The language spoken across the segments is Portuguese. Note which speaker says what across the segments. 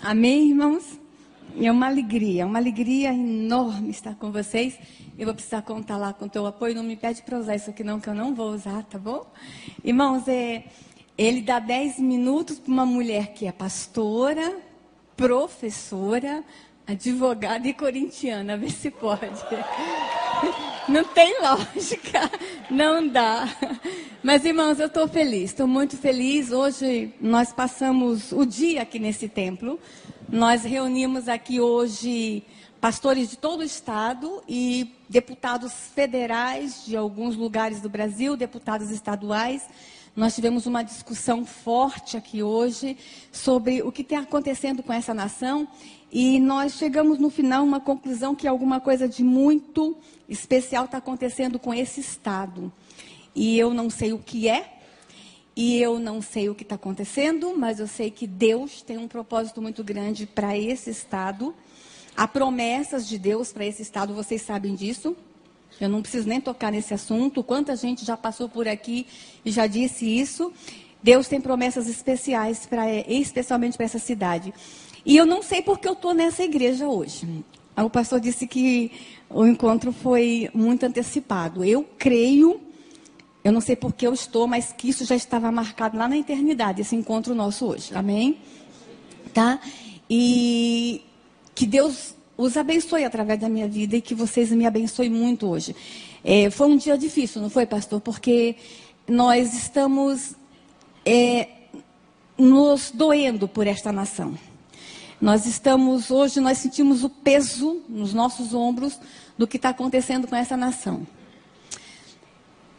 Speaker 1: Amém, irmãos? É uma alegria enorme estar com vocês. Eu vou precisar contar lá com o teu apoio. Não me pede para usar isso aqui não, que eu não vou usar, tá bom? Irmãos, ele dá 10 minutos para uma mulher que é pastora, professora, advogada e corintiana. Vê se pode. Não tem lógica, não dá. Mas, irmãos, eu estou feliz, estou muito feliz. Hoje nós passamos o dia aqui nesse templo. Nós reunimos aqui hoje pastores de todo o estado e deputados federais de alguns lugares do Brasil, deputados estaduais. Nós tivemos uma discussão forte aqui hoje sobre o que está acontecendo com essa nação. E nós chegamos no final a uma conclusão que alguma coisa de muito especial está acontecendo com esse estado. E eu não sei o que é, e eu não sei o que está acontecendo, mas eu sei que Deus tem um propósito muito grande para esse estado. Há promessas de Deus para esse estado, vocês sabem disso. Eu não preciso nem tocar nesse assunto. Quanta gente já passou por aqui e já disse isso. Deus tem promessas especiais, especialmente para essa cidade. E eu não sei porque eu estou nessa igreja hoje. O pastor disse que o encontro foi muito antecipado. Eu creio, eu não sei porque eu estou, mas que isso já estava marcado lá na eternidade, esse encontro nosso hoje. Amém? Tá? E que Deus os abençoe através da minha vida e que vocês me abençoem muito hoje. Foi um dia difícil, não foi, pastor? Porque nós estamos nos doendo por esta nação. Hoje nós sentimos o peso nos nossos ombros do que está acontecendo com essa nação.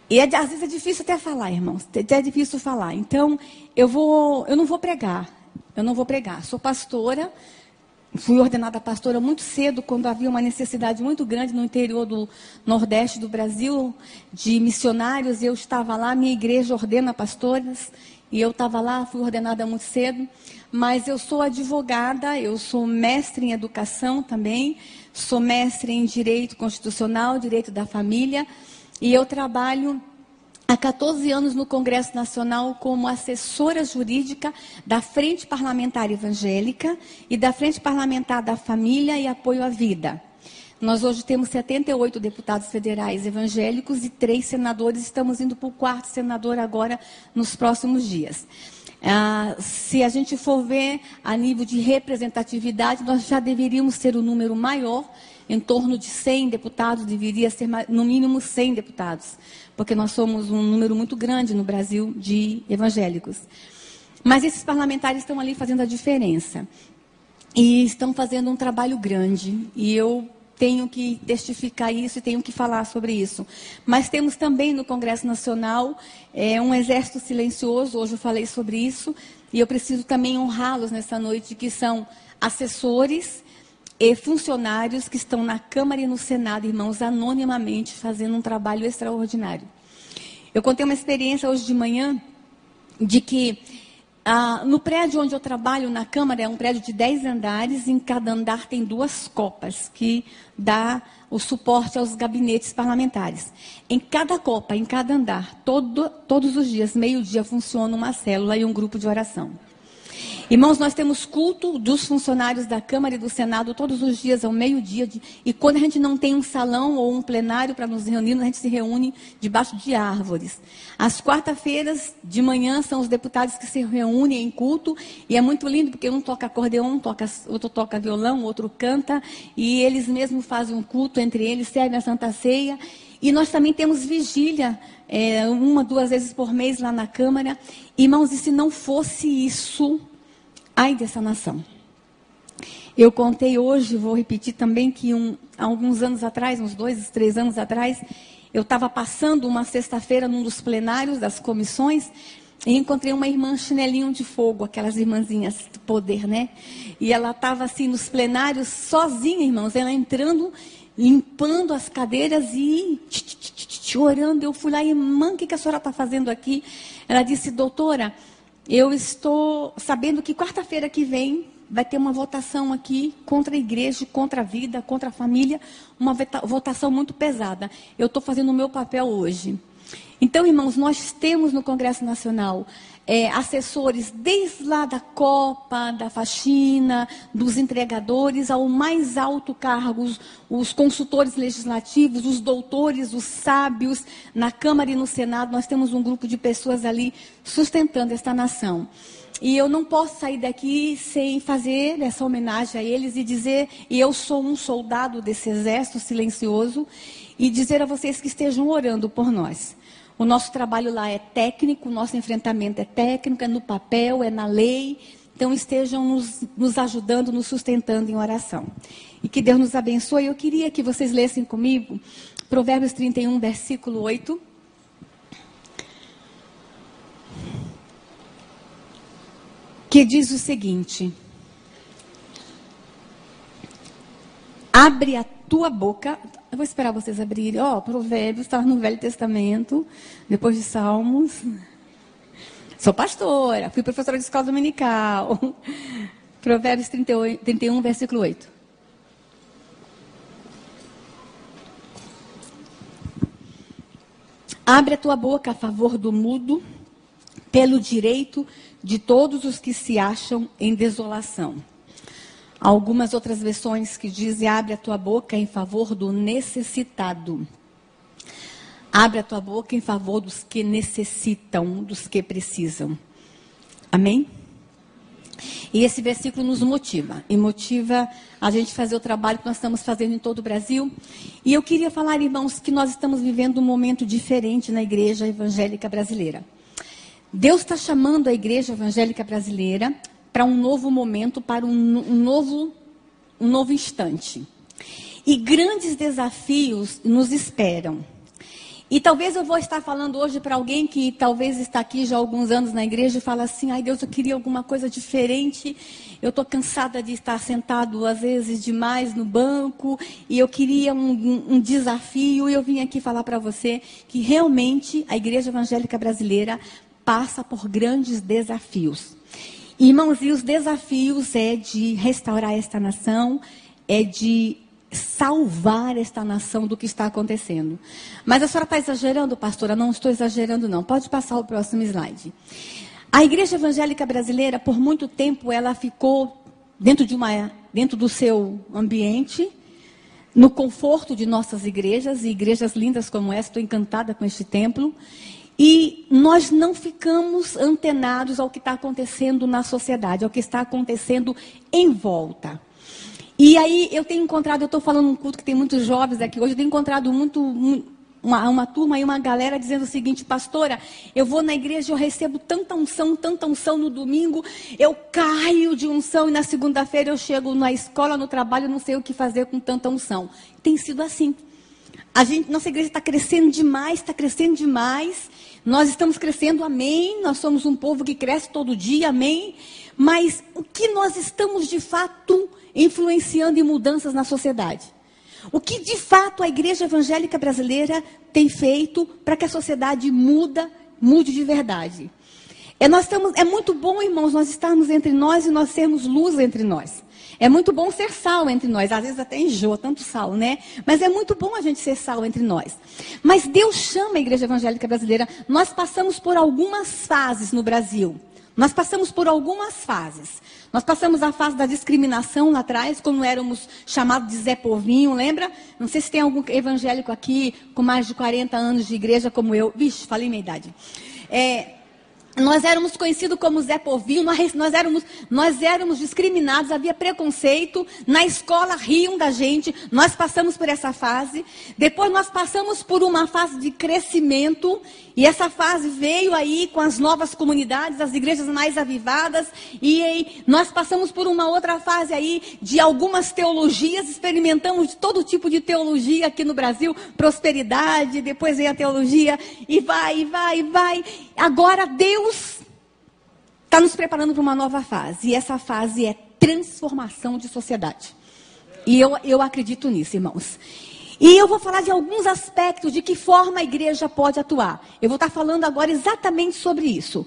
Speaker 1: E às vezes é difícil até falar, irmãos. É difícil falar. Então, eu não vou pregar. Sou pastora. Fui ordenada pastora muito cedo, quando havia uma necessidade muito grande no interior do Nordeste do Brasil, de missionários. Eu estava lá, minha igreja ordena pastoras, e eu estava lá, fui ordenada muito cedo. Mas eu sou advogada, eu sou mestre em educação também, sou mestre em direito constitucional, direito da família, e eu trabalho há 14 anos no Congresso Nacional como assessora jurídica da Frente Parlamentar Evangélica e da Frente Parlamentar da Família e Apoio à Vida. Nós hoje temos 78 deputados federais evangélicos e 3 senadores. Estamos indo para o 4º senador agora nos próximos dias. Se a gente for ver a nível de representatividade, nós já deveríamos ter um número maior, em torno de 100 deputados, deveria ser no mínimo 100 deputados, porque nós somos um número muito grande no Brasil de evangélicos. Mas esses parlamentares estão ali fazendo a diferença, e estão fazendo um trabalho grande, e eu tenho que testificar isso e tenho que falar sobre isso. Mas temos também no Congresso Nacional um exército silencioso, hoje eu falei sobre isso, e eu preciso também honrá-los nessa noite, que são assessores e funcionários que estão na Câmara e no Senado, irmãos, anonimamente, fazendo um trabalho extraordinário. Eu contei uma experiência hoje de manhã, de que no prédio onde eu trabalho, na Câmara, é um prédio de 10 andares, em cada andar tem 2 copas, que dá o suporte aos gabinetes parlamentares. Em cada copa, em cada andar, todos os dias, meio-dia, funciona uma célula e um grupo de oração. Irmãos, nós temos culto dos funcionários da Câmara e do Senado todos os dias ao meio-dia. E quando a gente não tem um salão ou um plenário para nos reunir, a gente se reúne debaixo de árvores. Às quarta-feiras de manhã são os deputados que se reúnem em culto. E é muito lindo porque um toca acordeon, outro toca violão, outro canta. E eles mesmos fazem um culto entre eles, servem a Santa Ceia. E nós também temos vigília, 1 a 2 vezes por mês lá na Câmara. Irmãos, e se não fosse isso, ai dessa nação. Eu contei hoje, vou repetir também, que há alguns anos atrás, uns 2, 3 anos atrás, eu estava passando uma sexta-feira num dos plenários das comissões e encontrei uma irmã chinelinho de fogo, aquelas irmãzinhas do poder, né? E ela estava assim nos plenários, sozinha, irmãos, ela entrando, limpando as cadeiras e orando. Eu fui lá, irmã, o que a senhora está fazendo aqui? Ela disse, doutora, eu estou sabendo que quarta-feira que vem vai ter uma votação aqui contra a igreja, contra a vida, contra a família, uma votação muito pesada. Eu estou fazendo o meu papel hoje. Então, irmãos, nós temos no Congresso Nacional assessores desde lá da Copa, da faxina, dos entregadores, ao mais alto cargo, os consultores legislativos, os doutores, os sábios, na Câmara e no Senado. Nós temos um grupo de pessoas ali sustentando esta nação. E eu não posso sair daqui sem fazer essa homenagem a eles e dizer, e eu sou um soldado desse exército silencioso, e dizer a vocês que estejam orando por nós. O nosso trabalho lá é técnico, o nosso enfrentamento é técnico, é no papel, é na lei. Então estejam nos ajudando, nos sustentando em oração. E que Deus nos abençoe. Eu queria que vocês lessem comigo Provérbios 31, versículo 8. Que diz o seguinte: abre a tua boca. Eu vou esperar vocês abrirem. Provérbios está no Velho Testamento, depois de Salmos. Sou pastora, fui professora de escola dominical. Provérbios 31, versículo 8. Abre a tua boca a favor do mudo, pelo direito de todos os que se acham em desolação. Há algumas outras versões que dizem: abre a tua boca em favor do necessitado. Abre a tua boca em favor dos que necessitam, dos que precisam. Amém? E esse versículo nos motiva. E motiva a gente fazer o trabalho que nós estamos fazendo em todo o Brasil. E eu queria falar, irmãos, que nós estamos vivendo um momento diferente na igreja evangélica brasileira. Deus está chamando a igreja evangélica brasileira para um novo momento, para um novo instante. E grandes desafios nos esperam. E talvez eu vou estar falando hoje para alguém que talvez está aqui já há alguns anos na igreja e fala assim: ai Deus, eu queria alguma coisa diferente, eu estou cansada de estar sentado às vezes demais no banco, e eu queria um desafio, e eu vim aqui falar para você que realmente a igreja evangélica brasileira passa por grandes desafios. Irmãos, e os desafios é de restaurar esta nação, é de salvar esta nação do que está acontecendo. Mas a senhora está exagerando, pastora? Não estou exagerando, não. Pode passar o próximo slide. A igreja evangélica brasileira, por muito tempo, ela ficou dentro do seu ambiente, no conforto de nossas igrejas, e igrejas lindas como essa. Estou encantada com este templo. E nós não ficamos antenados ao que está acontecendo na sociedade, ao que está acontecendo em volta. E aí eu tenho encontrado, eu estou falando num culto que tem muitos jovens aqui hoje, eu tenho encontrado uma turma e uma galera dizendo o seguinte: pastora, eu vou na igreja, eu recebo tanta unção no domingo, eu caio de unção, e na segunda-feira eu chego na escola, no trabalho, não sei o que fazer com tanta unção. Tem sido assim. Nossa igreja está crescendo demais, nós estamos crescendo, amém, nós somos um povo que cresce todo dia, amém, mas o que nós estamos de fato influenciando em mudanças na sociedade? O que de fato a igreja evangélica brasileira tem feito para que a sociedade mude de verdade? É muito bom, irmãos, nós estarmos entre nós e nós sermos luz entre nós. É muito bom ser sal entre nós. Às vezes até enjoa tanto sal, né? Mas é muito bom a gente ser sal entre nós. Mas Deus chama a igreja evangélica brasileira. Nós passamos por algumas fases no Brasil. Nós passamos a fase da discriminação lá atrás, quando éramos chamados de Zé Povinho, lembra? Não sei se tem algum evangélico aqui com mais de 40 anos de igreja como eu. Vixe, falei minha idade. Nós éramos conhecidos como Zé Povinho, nós éramos discriminados, havia preconceito, na escola riam da gente, nós passamos por essa fase. Depois nós passamos por uma fase de crescimento, e essa fase veio aí com as novas comunidades, as igrejas mais avivadas, e aí nós passamos por uma outra fase aí de algumas teologias, experimentamos de todo tipo de teologia aqui no Brasil, prosperidade, depois veio a teologia, e vai. Agora Deus está nos preparando para uma nova fase. E essa fase é transformação de sociedade. E eu acredito nisso, irmãos. E eu vou falar de alguns aspectos de que forma a igreja pode atuar. Eu vou estar falando agora exatamente sobre isso.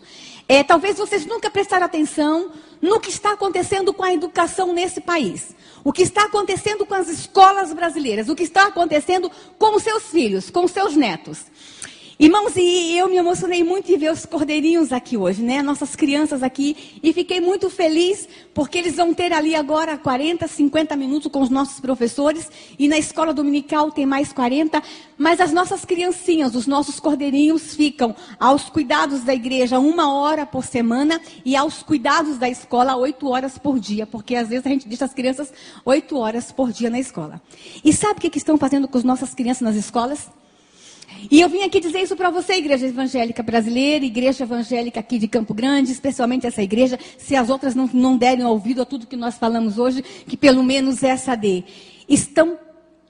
Speaker 1: Talvez vocês nunca prestaram atenção no que está acontecendo com a educação nesse país. O que está acontecendo com as escolas brasileiras. O que está acontecendo com os seus filhos, com os seus netos. Irmãos, e eu me emocionei muito em ver os cordeirinhos aqui hoje, né? Nossas crianças aqui. E fiquei muito feliz, porque eles vão ter ali agora 40, 50 minutos com os nossos professores. E na escola dominical tem mais 40. Mas as nossas criancinhas, os nossos cordeirinhos, ficam aos cuidados da igreja 1 hora por semana. E aos cuidados da escola 8 horas por dia. Porque às vezes a gente deixa as crianças 8 horas por dia na escola. E sabe o que estão fazendo com as nossas crianças nas escolas? E eu vim aqui dizer isso para você, Igreja Evangélica Brasileira, Igreja Evangélica aqui de Campo Grande, especialmente essa igreja, se as outras não derem ouvido a tudo que nós falamos hoje, que pelo menos essa dê. Estão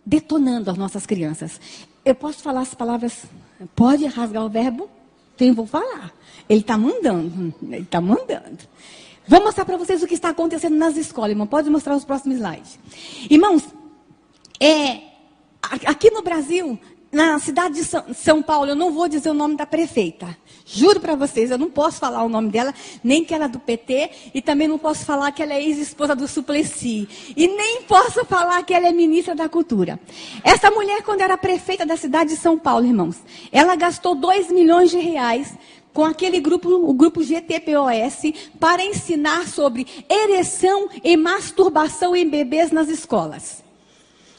Speaker 1: detonando as nossas crianças. Eu posso falar as palavras, pode rasgar o verbo? Então eu vou falar. Ele está mandando, ele está mandando. Vou mostrar para vocês o que está acontecendo nas escolas, irmão. Pode mostrar os próximos slides. Irmãos, aqui no Brasil, na cidade de São Paulo, eu não vou dizer o nome da prefeita. Juro para vocês, eu não posso falar o nome dela, nem que ela é do PT, e também não posso falar que ela é ex-esposa do Suplicy. E nem posso falar que ela é ministra da Cultura. Essa mulher, quando era prefeita da cidade de São Paulo, irmãos, ela gastou 2 milhões de reais com aquele grupo, o grupo GTPOS, para ensinar sobre ereção e masturbação em bebês nas escolas.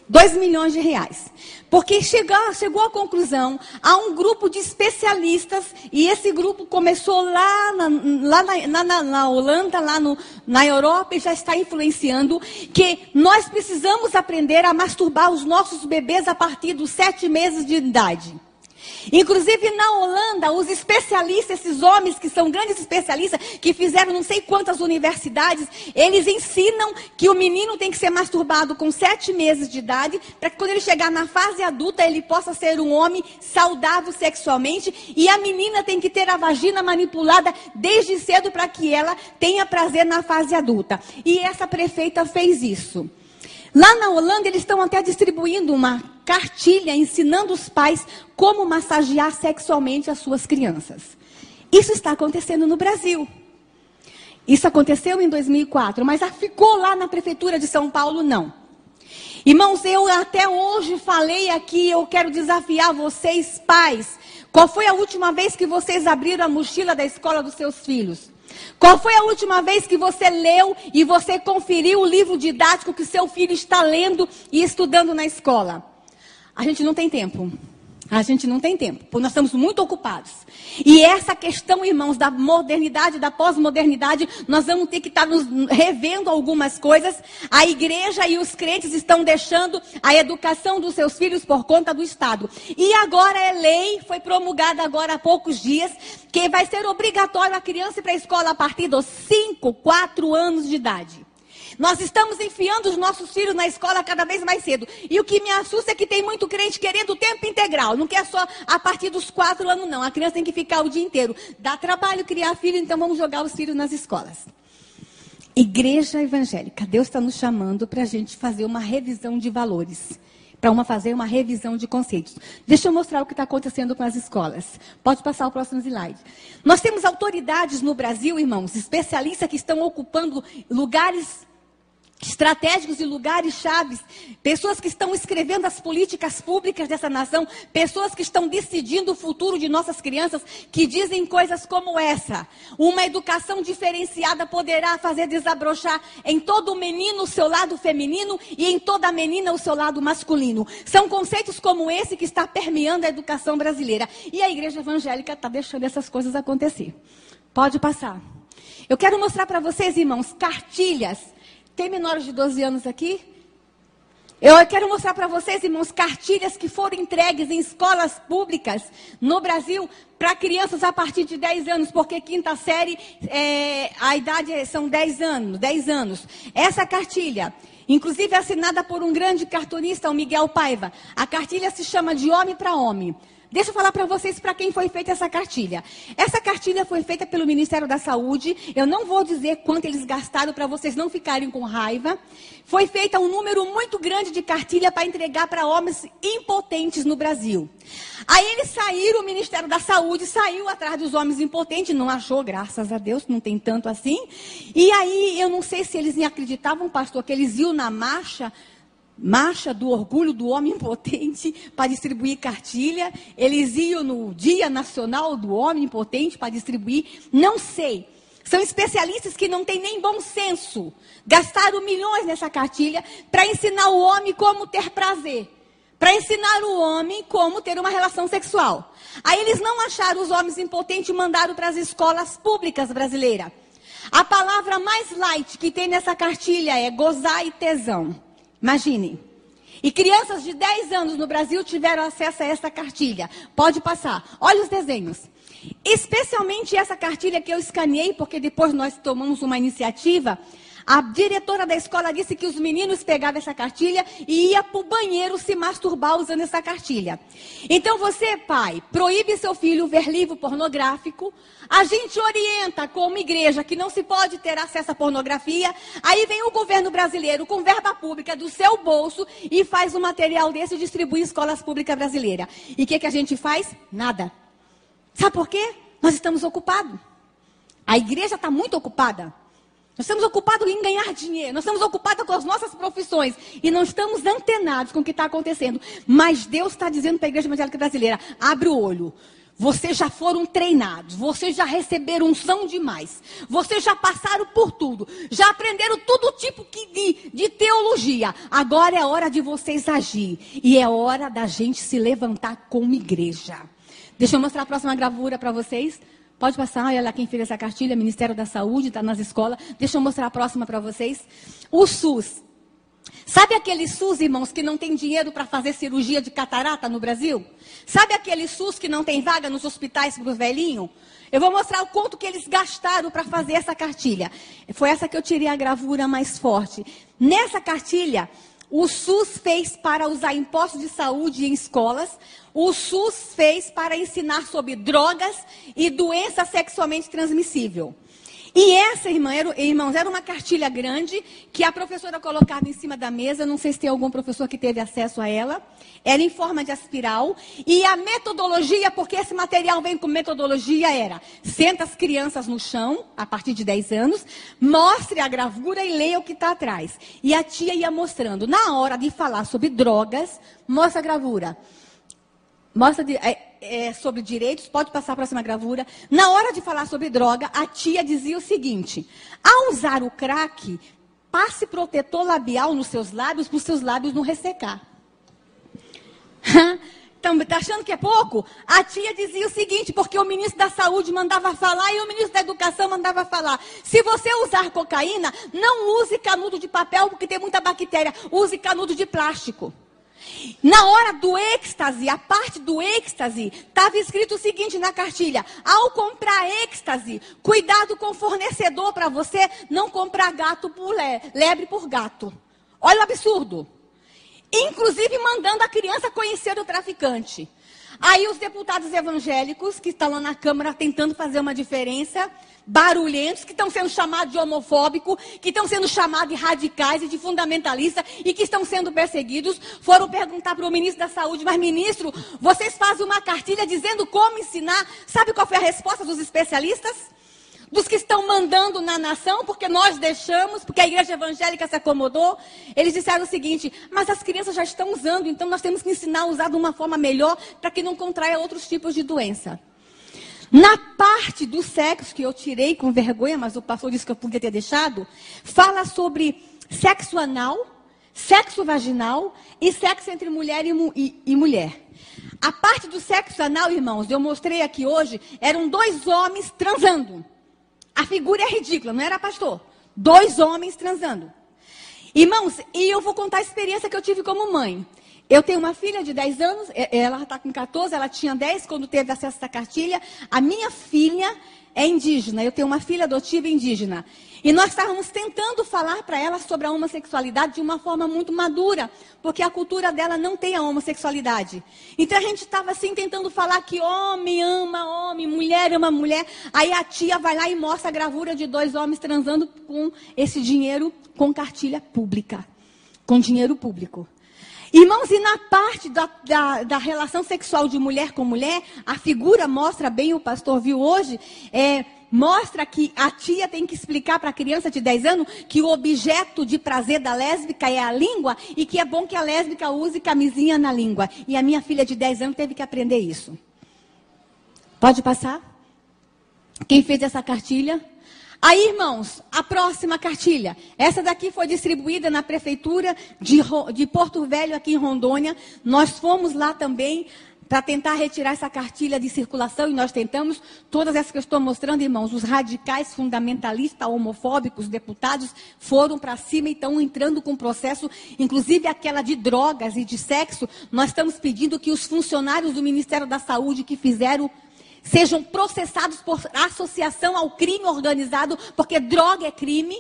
Speaker 1: 2 milhões de reais. Porque chegou à conclusão, há um grupo de especialistas, e esse grupo começou lá na Holanda, na Europa, e já está influenciando, que nós precisamos aprender a masturbar os nossos bebês a partir dos 7 meses de idade. Inclusive na Holanda, os especialistas, esses homens que são grandes especialistas, que fizeram não sei quantas universidades, eles ensinam que o menino tem que ser masturbado com 7 meses de idade, para que quando ele chegar na fase adulta, ele possa ser um homem saudável sexualmente, e a menina tem que ter a vagina manipulada desde cedo para que ela tenha prazer na fase adulta. E essa prefeita fez isso. Lá na Holanda, eles estão até distribuindo uma cartilha ensinando os pais como massagear sexualmente as suas crianças. Isso está acontecendo no Brasil. Isso aconteceu em 2004, mas ficou lá na prefeitura de São Paulo, não. Irmãos, eu até hoje falei aqui, eu quero desafiar vocês, pais. Qual foi a última vez que vocês abriram a mochila da escola dos seus filhos? Qual foi a última vez que você leu e você conferiu o livro didático que seu filho está lendo e estudando na escola? A gente não tem tempo. A gente não tem tempo, porque nós estamos muito ocupados. E essa questão, irmãos, da modernidade, da pós-modernidade, nós vamos ter que estar nos revendo algumas coisas. A igreja e os crentes estão deixando a educação dos seus filhos por conta do Estado. E agora é lei, foi promulgada agora há poucos dias, que vai ser obrigatório a criança ir para a escola a partir dos 5, 4 anos de idade. Nós estamos enfiando os nossos filhos na escola cada vez mais cedo. E o que me assusta é que tem muito crente querendo o tempo integral. Não quer só a partir dos 4 anos, não. A criança tem que ficar o dia inteiro. Dá trabalho criar filho, então vamos jogar os filhos nas escolas. Igreja evangélica, Deus está nos chamando para a gente fazer uma revisão de valores. Para fazer uma revisão de conceitos. Deixa eu mostrar o que está acontecendo com as escolas. Pode passar o próximo slide. Nós temos autoridades no Brasil, irmãos, especialistas que estão ocupando lugares estratégicos e lugares chaves, pessoas que estão escrevendo as políticas públicas dessa nação, pessoas que estão decidindo o futuro de nossas crianças, que dizem coisas como essa: uma educação diferenciada poderá fazer desabrochar em todo menino o seu lado feminino e em toda menina o seu lado masculino. São conceitos como esse que está permeando a educação brasileira. E a igreja evangélica está deixando essas coisas acontecer. Pode passar. Eu quero mostrar para vocês, irmãos, cartilhas. Tem menores de 12 anos aqui? Eu quero mostrar para vocês, irmãos, cartilhas que foram entregues em escolas públicas no Brasil para crianças a partir de 10 anos, porque quinta série, a idade são 10 anos. Essa cartilha, inclusive assinada por um grande cartunista, o Miguel Paiva, a cartilha se chama De Homem para Homem. Deixa eu falar para vocês para quem foi feita essa cartilha. Essa cartilha foi feita pelo Ministério da Saúde. Eu não vou dizer quanto eles gastaram para vocês não ficarem com raiva. Foi feita um número muito grande de cartilha para entregar para homens impotentes no Brasil. Aí eles saíram, o Ministério da Saúde saiu atrás dos homens impotentes, não achou, graças a Deus, não tem tanto assim. E aí, eu não sei se eles acreditavam, pastor, que eles iam na marcha marcha do orgulho do homem impotente para distribuir cartilha. Eles iam no Dia Nacional do Homem Impotente para distribuir. Não sei. São especialistas que não têm nem bom senso. Gastaram milhões nessa cartilha para ensinar o homem como ter prazer. Para ensinar o homem como ter uma relação sexual. Aí eles não acharam os homens impotentes e mandaram para as escolas públicas brasileiras. A palavra mais light que tem nessa cartilha é gozar e tesão. Imagine. E crianças de 10 anos no Brasil tiveram acesso a essa cartilha. Pode passar. Olha os desenhos. Especialmente essa cartilha que eu escaneei, porque depois nós tomamos uma iniciativa. A diretora da escola disse que os meninos pegavam essa cartilha e iam para o banheiro se masturbar usando essa cartilha. Então você, pai, proíbe seu filho ver livro pornográfico. A gente orienta como igreja que não se pode ter acesso à pornografia. Aí vem o governo brasileiro com verba pública do seu bolso e faz um material desse e distribui em escolas públicas brasileiras. E o que a gente faz? Nada. Sabe por quê? Nós estamos ocupados. A igreja está muito ocupada. Nós estamos ocupados em ganhar dinheiro. Nós estamos ocupados com as nossas profissões. E não estamos antenados com o que está acontecendo. Mas Deus está dizendo para a igreja evangélica brasileira, abre o olho. Vocês já foram treinados. Vocês já receberam unção demais. Vocês já passaram por tudo. Já aprenderam todo tipo de teologia. Agora é hora de vocês agir. E é hora da gente se levantar como igreja. Deixa eu mostrar a próxima gravura para vocês. Pode passar, olha lá quem fez essa cartilha, Ministério da Saúde, está nas escolas. Deixa eu mostrar a próxima para vocês. O SUS. Sabe aquele SUS, irmãos, que não tem dinheiro para fazer cirurgia de catarata no Brasil? Sabe aquele SUS que não tem vaga nos hospitais para os velhinhos? Eu vou mostrar o quanto que eles gastaram para fazer essa cartilha. Foi essa que eu tirei a gravura mais forte. Nessa cartilha, o SUS fez para usar impostos de saúde em escolas. O SUS fez para ensinar sobre drogas e doença sexualmente transmissível. E essa, irmãos, era uma cartilha grande que a professora colocava em cima da mesa. Não sei se tem algum professor que teve acesso a ela. Era em forma de espiral. E a metodologia, porque esse material vem com metodologia, era: senta as crianças no chão, a partir de 10 anos, mostre a gravura e leia o que está atrás. E a tia ia mostrando. Na hora de falar sobre drogas, mostra a gravura. Mostra sobre direitos, pode passar a próxima gravura. Na hora de falar sobre droga, a tia dizia o seguinte: ao usar o crack, passe protetor labial nos seus lábios, para os seus lábios não ressecar. Então, está achando que é pouco? A tia dizia o seguinte, porque o ministro da Saúde mandava falar e o ministro da Educação mandava falar: se você usar cocaína, não use canudo de papel, porque tem muita bactéria, use canudo de plástico. Na hora do êxtase, a parte do êxtase, estava escrito o seguinte na cartilha: ao comprar êxtase, cuidado com o fornecedor para você não comprar gato por lebre por gato. Olha o absurdo. Inclusive mandando a criança conhecer o traficante. Aí os deputados evangélicos, que estão lá na Câmara tentando fazer uma diferença, barulhentos, que estão sendo chamados de homofóbicos, que estão sendo chamados de radicais e de fundamentalistas e que estão sendo perseguidos, foram perguntar para o ministro da Saúde: mas ministro, vocês fazem uma cartilha dizendo como ensinar? Sabe qual foi a resposta dos especialistas? Dos que estão mandando na nação, porque nós deixamos, porque a igreja evangélica se acomodou. Eles disseram o seguinte: mas as crianças já estão usando, então nós temos que ensinar a usar de uma forma melhor para que não contraia outros tipos de doença. Na parte do sexo, que eu tirei com vergonha, mas o pastor disse que eu podia ter deixado, fala sobre sexo anal, sexo vaginal e sexo entre mulher e mulher. A parte do sexo anal, irmãos, eu mostrei aqui hoje, eram 2 homens transando. A figura é ridícula, não era pastor? 2 homens transando. Irmãos, e eu vou contar a experiência que eu tive como mãe. Eu tenho uma filha de 10 anos, ela está com 14, ela tinha 10 quando teve acesso a essa cartilha. A minha filha é indígena, eu tenho uma filha adotiva indígena. E nós estávamos tentando falar para ela sobre a homossexualidade de uma forma muito madura, porque a cultura dela não tem a homossexualidade. Então a gente estava assim tentando falar que homem ama homem, mulher ama mulher. Aí a tia vai lá e mostra a gravura de 2 homens transando com esse dinheiro, com cartilha pública, com dinheiro público. Irmãos, e na parte da relação sexual de mulher com mulher, a figura mostra bem, o pastor viu hoje, mostra que a tia tem que explicar para a criança de 10 anos que o objeto de prazer da lésbica é a língua e que é bom que a lésbica use camisinha na língua. E a minha filha de 10 anos teve que aprender isso. Pode passar? Quem fez essa cartilha? Aí, irmãos, a próxima cartilha. Essa daqui foi distribuída na prefeitura de Porto Velho, aqui em Rondônia. Nós fomos lá também para tentar retirar essa cartilha de circulação e nós tentamos. Todas essas que eu estou mostrando, irmãos, os radicais fundamentalistas, homofóbicos, deputados, foram para cima e estão entrando com processo, inclusive aquela de drogas e de sexo. Nós estamos pedindo que os funcionários do Ministério da Saúde que fizeram sejam processados por associação ao crime organizado, porque droga é crime.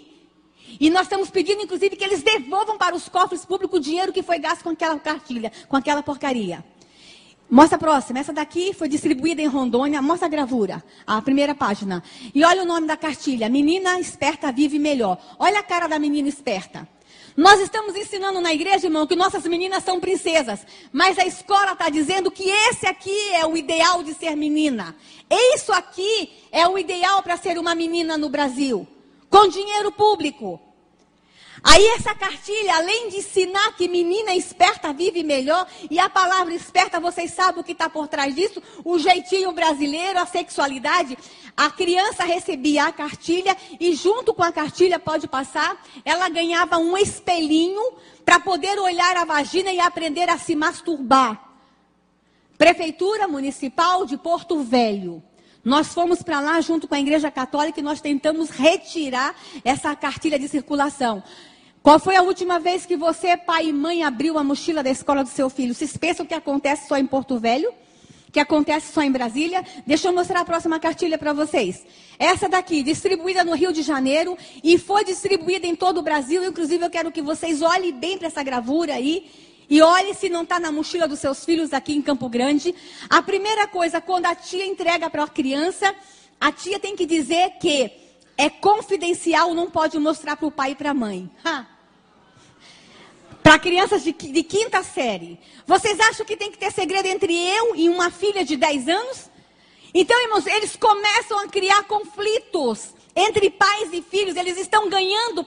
Speaker 1: E nós estamos pedindo, inclusive, que eles devolvam para os cofres públicos o dinheiro que foi gasto com aquela cartilha, com aquela porcaria. Mostra a próxima. Essa daqui foi distribuída em Rondônia. Mostra a gravura, a primeira página. E olha o nome da cartilha. Menina esperta vive melhor. Olha a cara da menina esperta. Nós estamos ensinando na igreja, irmão, que nossas meninas são princesas. Mas a escola está dizendo que esse aqui é o ideal de ser menina. Isso aqui é o ideal para ser uma menina no Brasil. Com dinheiro público. Aí essa cartilha, além de ensinar que menina esperta vive melhor, e a palavra esperta, vocês sabem o que está por trás disso? O jeitinho brasileiro, a sexualidade. A criança recebia a cartilha e junto com a cartilha, pode passar, ela ganhava um espelhinho para poder olhar a vagina e aprender a se masturbar. Prefeitura Municipal de Porto Velho. Nós fomos para lá junto com a Igreja Católica e nós tentamos retirar essa cartilha de circulação. Qual foi a última vez que você, pai e mãe, abriu a mochila da escola do seu filho? Vocês pensam que acontece só em Porto Velho? Que acontece só em Brasília? Deixa eu mostrar a próxima cartilha para vocês. Essa daqui, distribuída no Rio de Janeiro e foi distribuída em todo o Brasil. Inclusive, eu quero que vocês olhem bem para essa gravura aí. E olhem se não está na mochila dos seus filhos aqui em Campo Grande. A primeira coisa, quando a tia entrega para a criança, a tia tem que dizer que é confidencial, não pode mostrar para o pai e para a mãe. Para crianças de quinta série. Vocês acham que tem que ter segredo entre eu e uma filha de 10 anos? Então, irmãos, eles começam a criar conflitos entre pais e filhos. Eles estão ganhando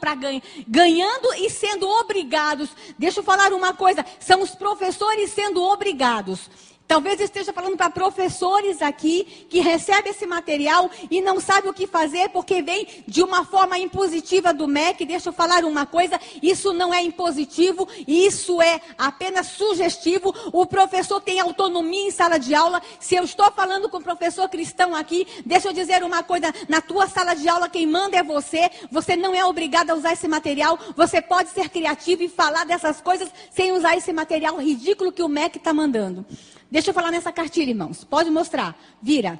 Speaker 1: e sendo obrigados. Deixa eu falar uma coisa. São os professores sendo obrigados. Talvez eu esteja falando para professores aqui que recebem esse material e não sabem o que fazer porque vem de uma forma impositiva do MEC. Deixa eu falar uma coisa, isso não é impositivo, isso é apenas sugestivo. O professor tem autonomia em sala de aula. Se eu estou falando com o professor cristão aqui, deixa eu dizer uma coisa, na tua sala de aula quem manda é você. Você não é obrigado a usar esse material. Você pode ser criativo e falar dessas coisas sem usar esse material ridículo que o MEC está mandando. Deixa eu falar nessa cartilha, irmãos. Pode mostrar. Vira.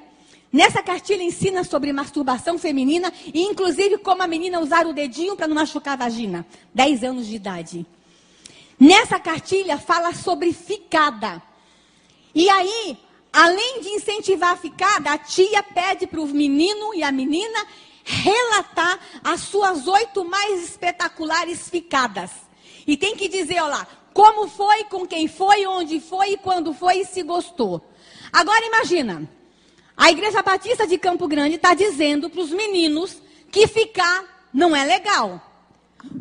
Speaker 1: Nessa cartilha ensina sobre masturbação feminina e inclusive como a menina usar o dedinho para não machucar a vagina. 10 anos de idade. Nessa cartilha fala sobre ficada. E aí, além de incentivar a ficada, a tia pede para o menino e a menina relatar as suas 8 mais espetaculares ficadas. E tem que dizer, olha lá, como foi, com quem foi, onde foi, quando foi e se gostou. Agora imagina, a Igreja Batista de Campo Grande está dizendo para os meninos que ficar não é legal.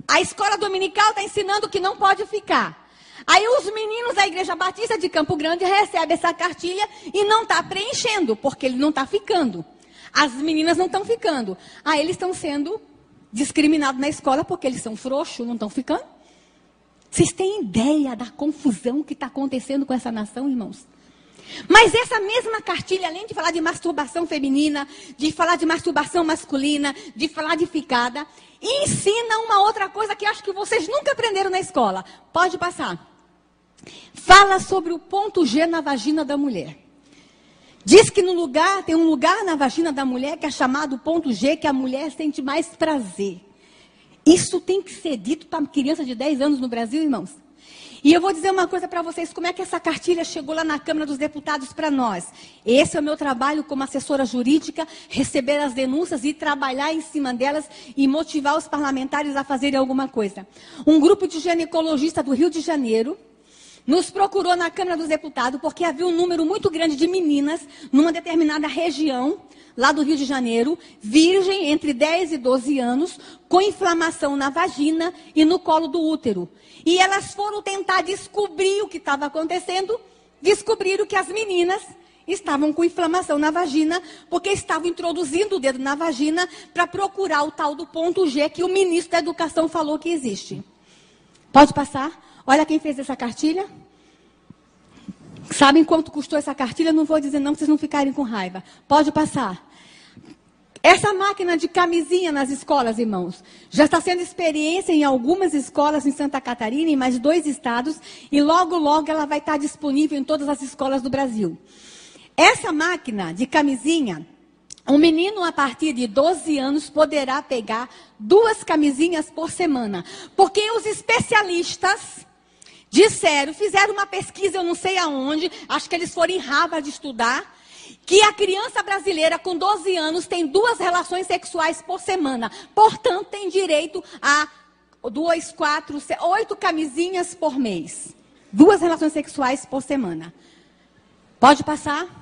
Speaker 1: A escola dominical está ensinando que não pode ficar. Aí os meninos da Igreja Batista de Campo Grande recebem essa cartilha e não está preenchendo, porque ele não está ficando. As meninas não estão ficando. Aí eles estão sendo discriminados na escola porque eles são frouxos, não estão ficando. Vocês têm ideia da confusão que está acontecendo com essa nação, irmãos? Mas essa mesma cartilha, além de falar de masturbação feminina, de falar de masturbação masculina, de falar de ficada, ensina uma outra coisa que acho que vocês nunca aprenderam na escola. Pode passar. Fala sobre o ponto G na vagina da mulher. Diz que tem um lugar na vagina da mulher que é chamado ponto G, que a mulher sente mais prazer. Isso tem que ser dito para criança de 10 anos no Brasil, irmãos. E eu vou dizer uma coisa para vocês, como é que essa cartilha chegou lá na Câmara dos Deputados para nós. Esse é o meu trabalho como assessora jurídica, receber as denúncias e trabalhar em cima delas e motivar os parlamentares a fazerem alguma coisa. Um grupo de ginecologistas do Rio de Janeiro nos procurou na Câmara dos Deputados porque havia um número muito grande de meninas numa determinada região, lá do Rio de Janeiro, virgem entre 10 e 12 anos, com inflamação na vagina e no colo do útero. E elas foram tentar descobrir o que estava acontecendo, descobriram que as meninas estavam com inflamação na vagina, porque estavam introduzindo o dedo na vagina para procurar o tal do ponto G que o ministro da Educação falou que existe. Pode passar? Olha quem fez essa cartilha. Sabem quanto custou essa cartilha? Não vou dizer não, para vocês não ficarem com raiva. Pode passar. Essa máquina de camisinha nas escolas, irmãos, já está sendo experiência em algumas escolas em Santa Catarina, em mais 2 estados, e logo, logo ela vai estar disponível em todas as escolas do Brasil. Essa máquina de camisinha, um menino a partir de 12 anos poderá pegar 2 camisinhas por semana, porque os especialistas disseram, fizeram uma pesquisa, eu não sei aonde, acho que eles foram em Harvard estudar, que a criança brasileira com 12 anos tem 2 relações sexuais por semana. Portanto, tem direito a 2, 4, 8 camisinhas por mês. 2 relações sexuais por semana. Pode passar?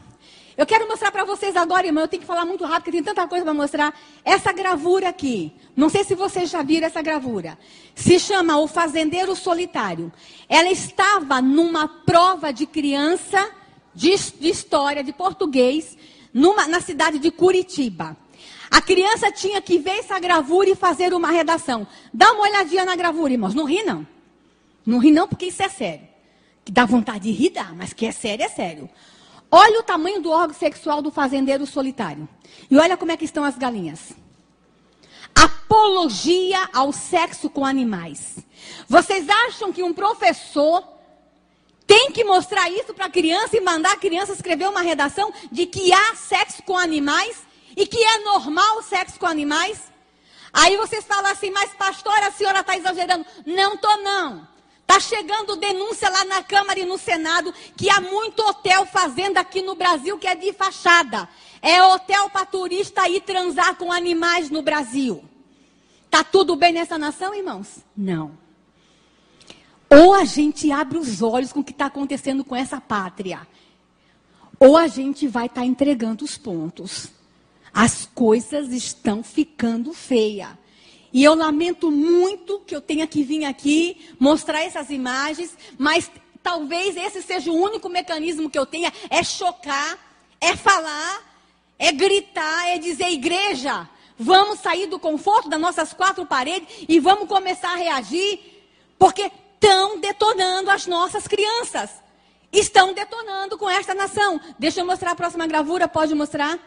Speaker 1: Eu quero mostrar para vocês agora, irmão, eu tenho que falar muito rápido, porque tem tanta coisa para mostrar. Essa gravura aqui, não sei se vocês já viram essa gravura. Se chama O Fazendeiro Solitário. Ela estava numa prova de criança de história, de português, na cidade de Curitiba. A criança tinha que ver essa gravura e fazer uma redação. Dá uma olhadinha na gravura, irmãos. Não ri, não. Não ri, não, porque isso é sério. Que dá vontade de rir, dá, mas que é sério, é sério. Olha o tamanho do órgão sexual do fazendeiro solitário. E olha como é que estão as galinhas. Apologia ao sexo com animais. Vocês acham que um professor tem que mostrar isso para a criança e mandar a criança escrever uma redação de que há sexo com animais e que é normal o sexo com animais? Aí vocês falam assim, mas pastora, a senhora está exagerando. Não estou, não. Está chegando denúncia lá na Câmara e no Senado que há muito hotel fazenda aqui no Brasil que é de fachada. É hotel para turista ir transar com animais no Brasil. Está tudo bem nessa nação, irmãos? Não. Ou a gente abre os olhos com o que está acontecendo com essa pátria, ou a gente vai estar entregando os pontos. As coisas estão ficando feias. E eu lamento muito que eu tenha que vir aqui mostrar essas imagens, mas talvez esse seja o único mecanismo que eu tenha, é chocar, é falar, é gritar, é dizer, igreja, vamos sair do conforto das nossas 4 paredes e vamos começar a reagir, porque estão detonando as nossas crianças. Estão detonando com esta nação. Deixa eu mostrar a próxima gravura, pode mostrar?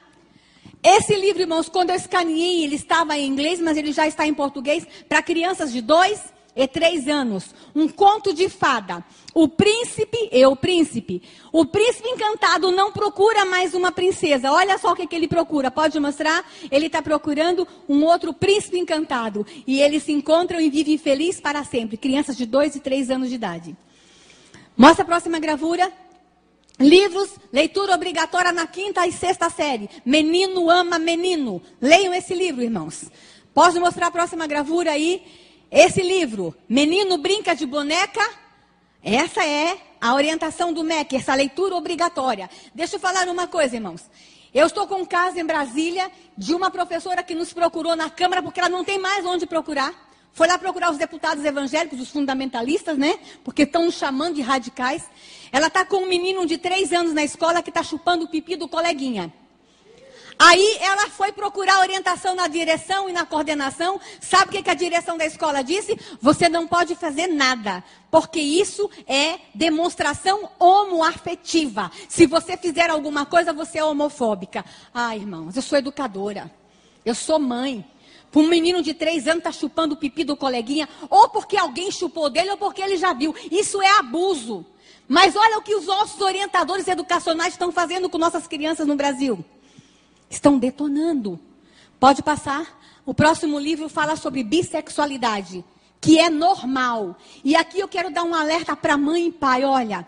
Speaker 1: Esse livro, irmãos, quando eu escaneei, ele estava em inglês, mas ele já está em português, para crianças de 2 e 3 anos. Um conto de fada. O príncipe e o príncipe. O príncipe encantado não procura mais uma princesa. Olha só o que ele procura. Pode mostrar? Ele está procurando um outro príncipe encantado. E eles se encontram e vivem felizes para sempre. Crianças de 2 e 3 anos de idade. Mostra a próxima gravura. Livros, leitura obrigatória na 5ª e 6ª série. Menino ama menino. Leiam esse livro, irmãos. Pode mostrar a próxima gravura aí? Esse livro, Menino Brinca de Boneca. Essa é a orientação do MEC, essa leitura obrigatória. Deixa eu falar uma coisa, irmãos. Eu estou com um caso em Brasília de uma professora que nos procurou na Câmara porque ela não tem mais onde procurar. Foi lá procurar os deputados evangélicos, os fundamentalistas, né? Porque estão nos chamando de radicais. Ela está com um menino de 3 anos na escola que está chupando o pipi do coleguinha. Aí ela foi procurar orientação na direção e na coordenação. Sabe o que a direção da escola disse? Você não pode fazer nada, porque isso é demonstração homoafetiva. Se você fizer alguma coisa, você é homofóbica. Ah, irmãos, eu sou educadora. Eu sou mãe. Um menino de 3 anos está chupando o pipi do coleguinha, ou porque alguém chupou dele, ou porque ele já viu. Isso é abuso. Mas olha o que os nossos orientadores educacionais estão fazendo com nossas crianças no Brasil. Estão detonando. Pode passar? O próximo livro fala sobre bissexualidade, que é normal. E aqui eu quero dar um alerta para mãe e pai. Olha,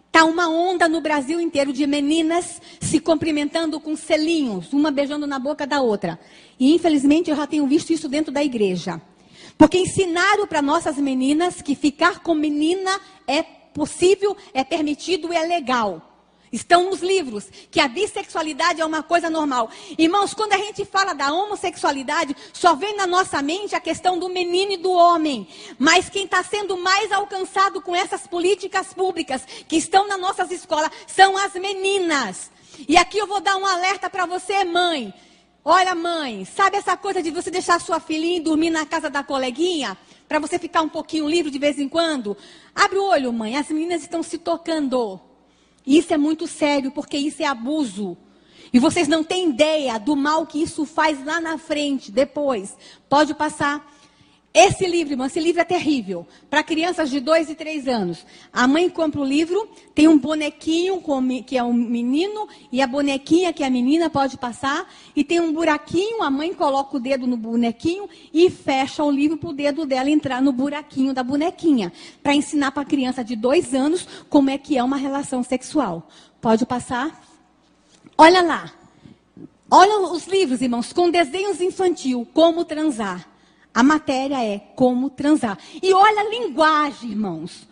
Speaker 1: está uma onda no Brasil inteiro de meninas se cumprimentando com selinhos, uma beijando na boca da outra. E infelizmente eu já tenho visto isso dentro da igreja. Porque ensinaram para nossas meninas que ficar com menina é possível, é permitido e é legal. Estão nos livros que a bissexualidade é uma coisa normal. Irmãos, quando a gente fala da homossexualidade, só vem na nossa mente a questão do menino e do homem. Mas quem está sendo mais alcançado com essas políticas públicas que estão nas nossas escolas são as meninas. E aqui eu vou dar um alerta para você, mãe. Olha, mãe, sabe essa coisa de você deixar sua filhinha dormir na casa da coleguinha? Para você ficar um pouquinho livre de vez em quando? Abre o olho, mãe, as meninas estão se tocando. E isso é muito sério, porque isso é abuso. E vocês não têm ideia do mal que isso faz lá na frente, depois. Pode passar. Esse livro, irmão, esse livro é terrível. Para crianças de 2 e 3 anos. A mãe compra o livro, tem um bonequinho, que é um menino, e a bonequinha, que é a menina, pode passar. E tem um buraquinho, a mãe coloca o dedo no bonequinho e fecha o livro para o dedo dela entrar no buraquinho da bonequinha. Para ensinar para a criança de 2 anos como é que é uma relação sexual. Pode passar. Olha lá. Olha os livros, irmãos, com desenhos infantil, como transar. A matéria é como transar. E olha a linguagem, irmãos.